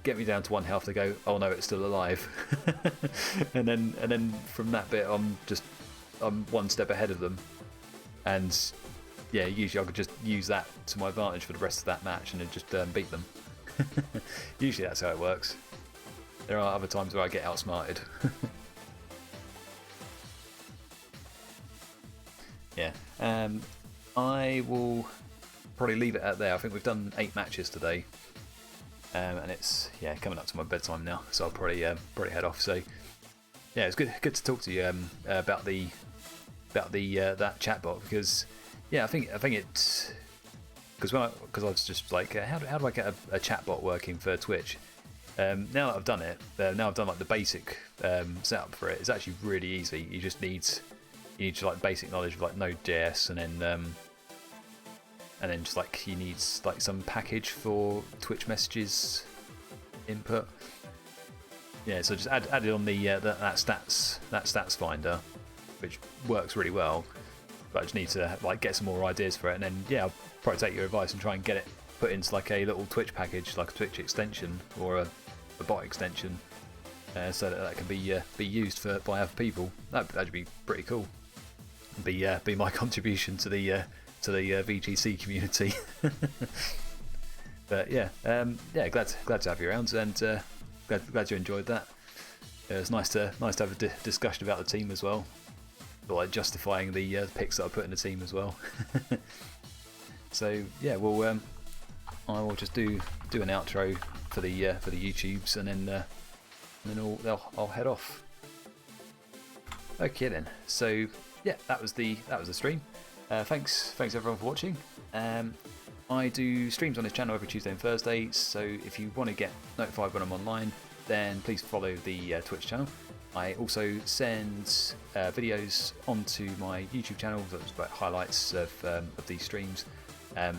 get me down to 1 health, they go, oh no, it's still alive. and then from that bit I'm 1 step ahead of them. And yeah, usually I could just use that to my advantage for the rest of that match and then just beat them. Usually that's how it works. There are other times where I get outsmarted. Yeah, I will probably leave it at there. I think we've done 8 matches today, and it's coming up to my bedtime now, so I'll probably head off. So yeah, it's good to talk to you about that chatbot, because yeah, I think it's because I was just like, how do I get a chatbot working for Twitch? Now that I've done it, now I've done like the basic setup for it. It's actually really easy. You just need like basic knowledge of like Node.js, and then just like you need like some package for Twitch messages input. Yeah, so just add it on the that stats finder, which works really well. But I just need to like get some more ideas for it, and then yeah, I'll probably take your advice and try and get it put into like a little Twitch package, like a Twitch extension or a bot extension, so that can be used by other people. That'd be pretty cool. Be my contribution to the VGC community. But yeah, glad to have you around, and glad you enjoyed that. It was nice to have a discussion about the team as well, or like justifying the picks that I put in the team as well. So yeah, well, I will just do an outro for the YouTubes, and then I'll head off. Okay then. So yeah, that was the stream. Thanks everyone for watching. I do streams on this channel every Tuesday and Thursday, so if you want to get notified when I'm online, then please follow the Twitch channel. I also send videos onto my YouTube channel that's about highlights of these streams.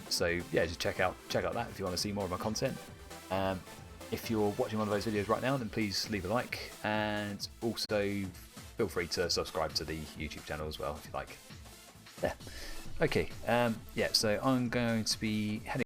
So yeah, just check out that if you want to see more of my content. If you're watching one of those videos right now, then please leave a like, and also feel free to subscribe to the YouTube channel as well if you like. Yeah. Okay. Yeah. So I'm going to be heading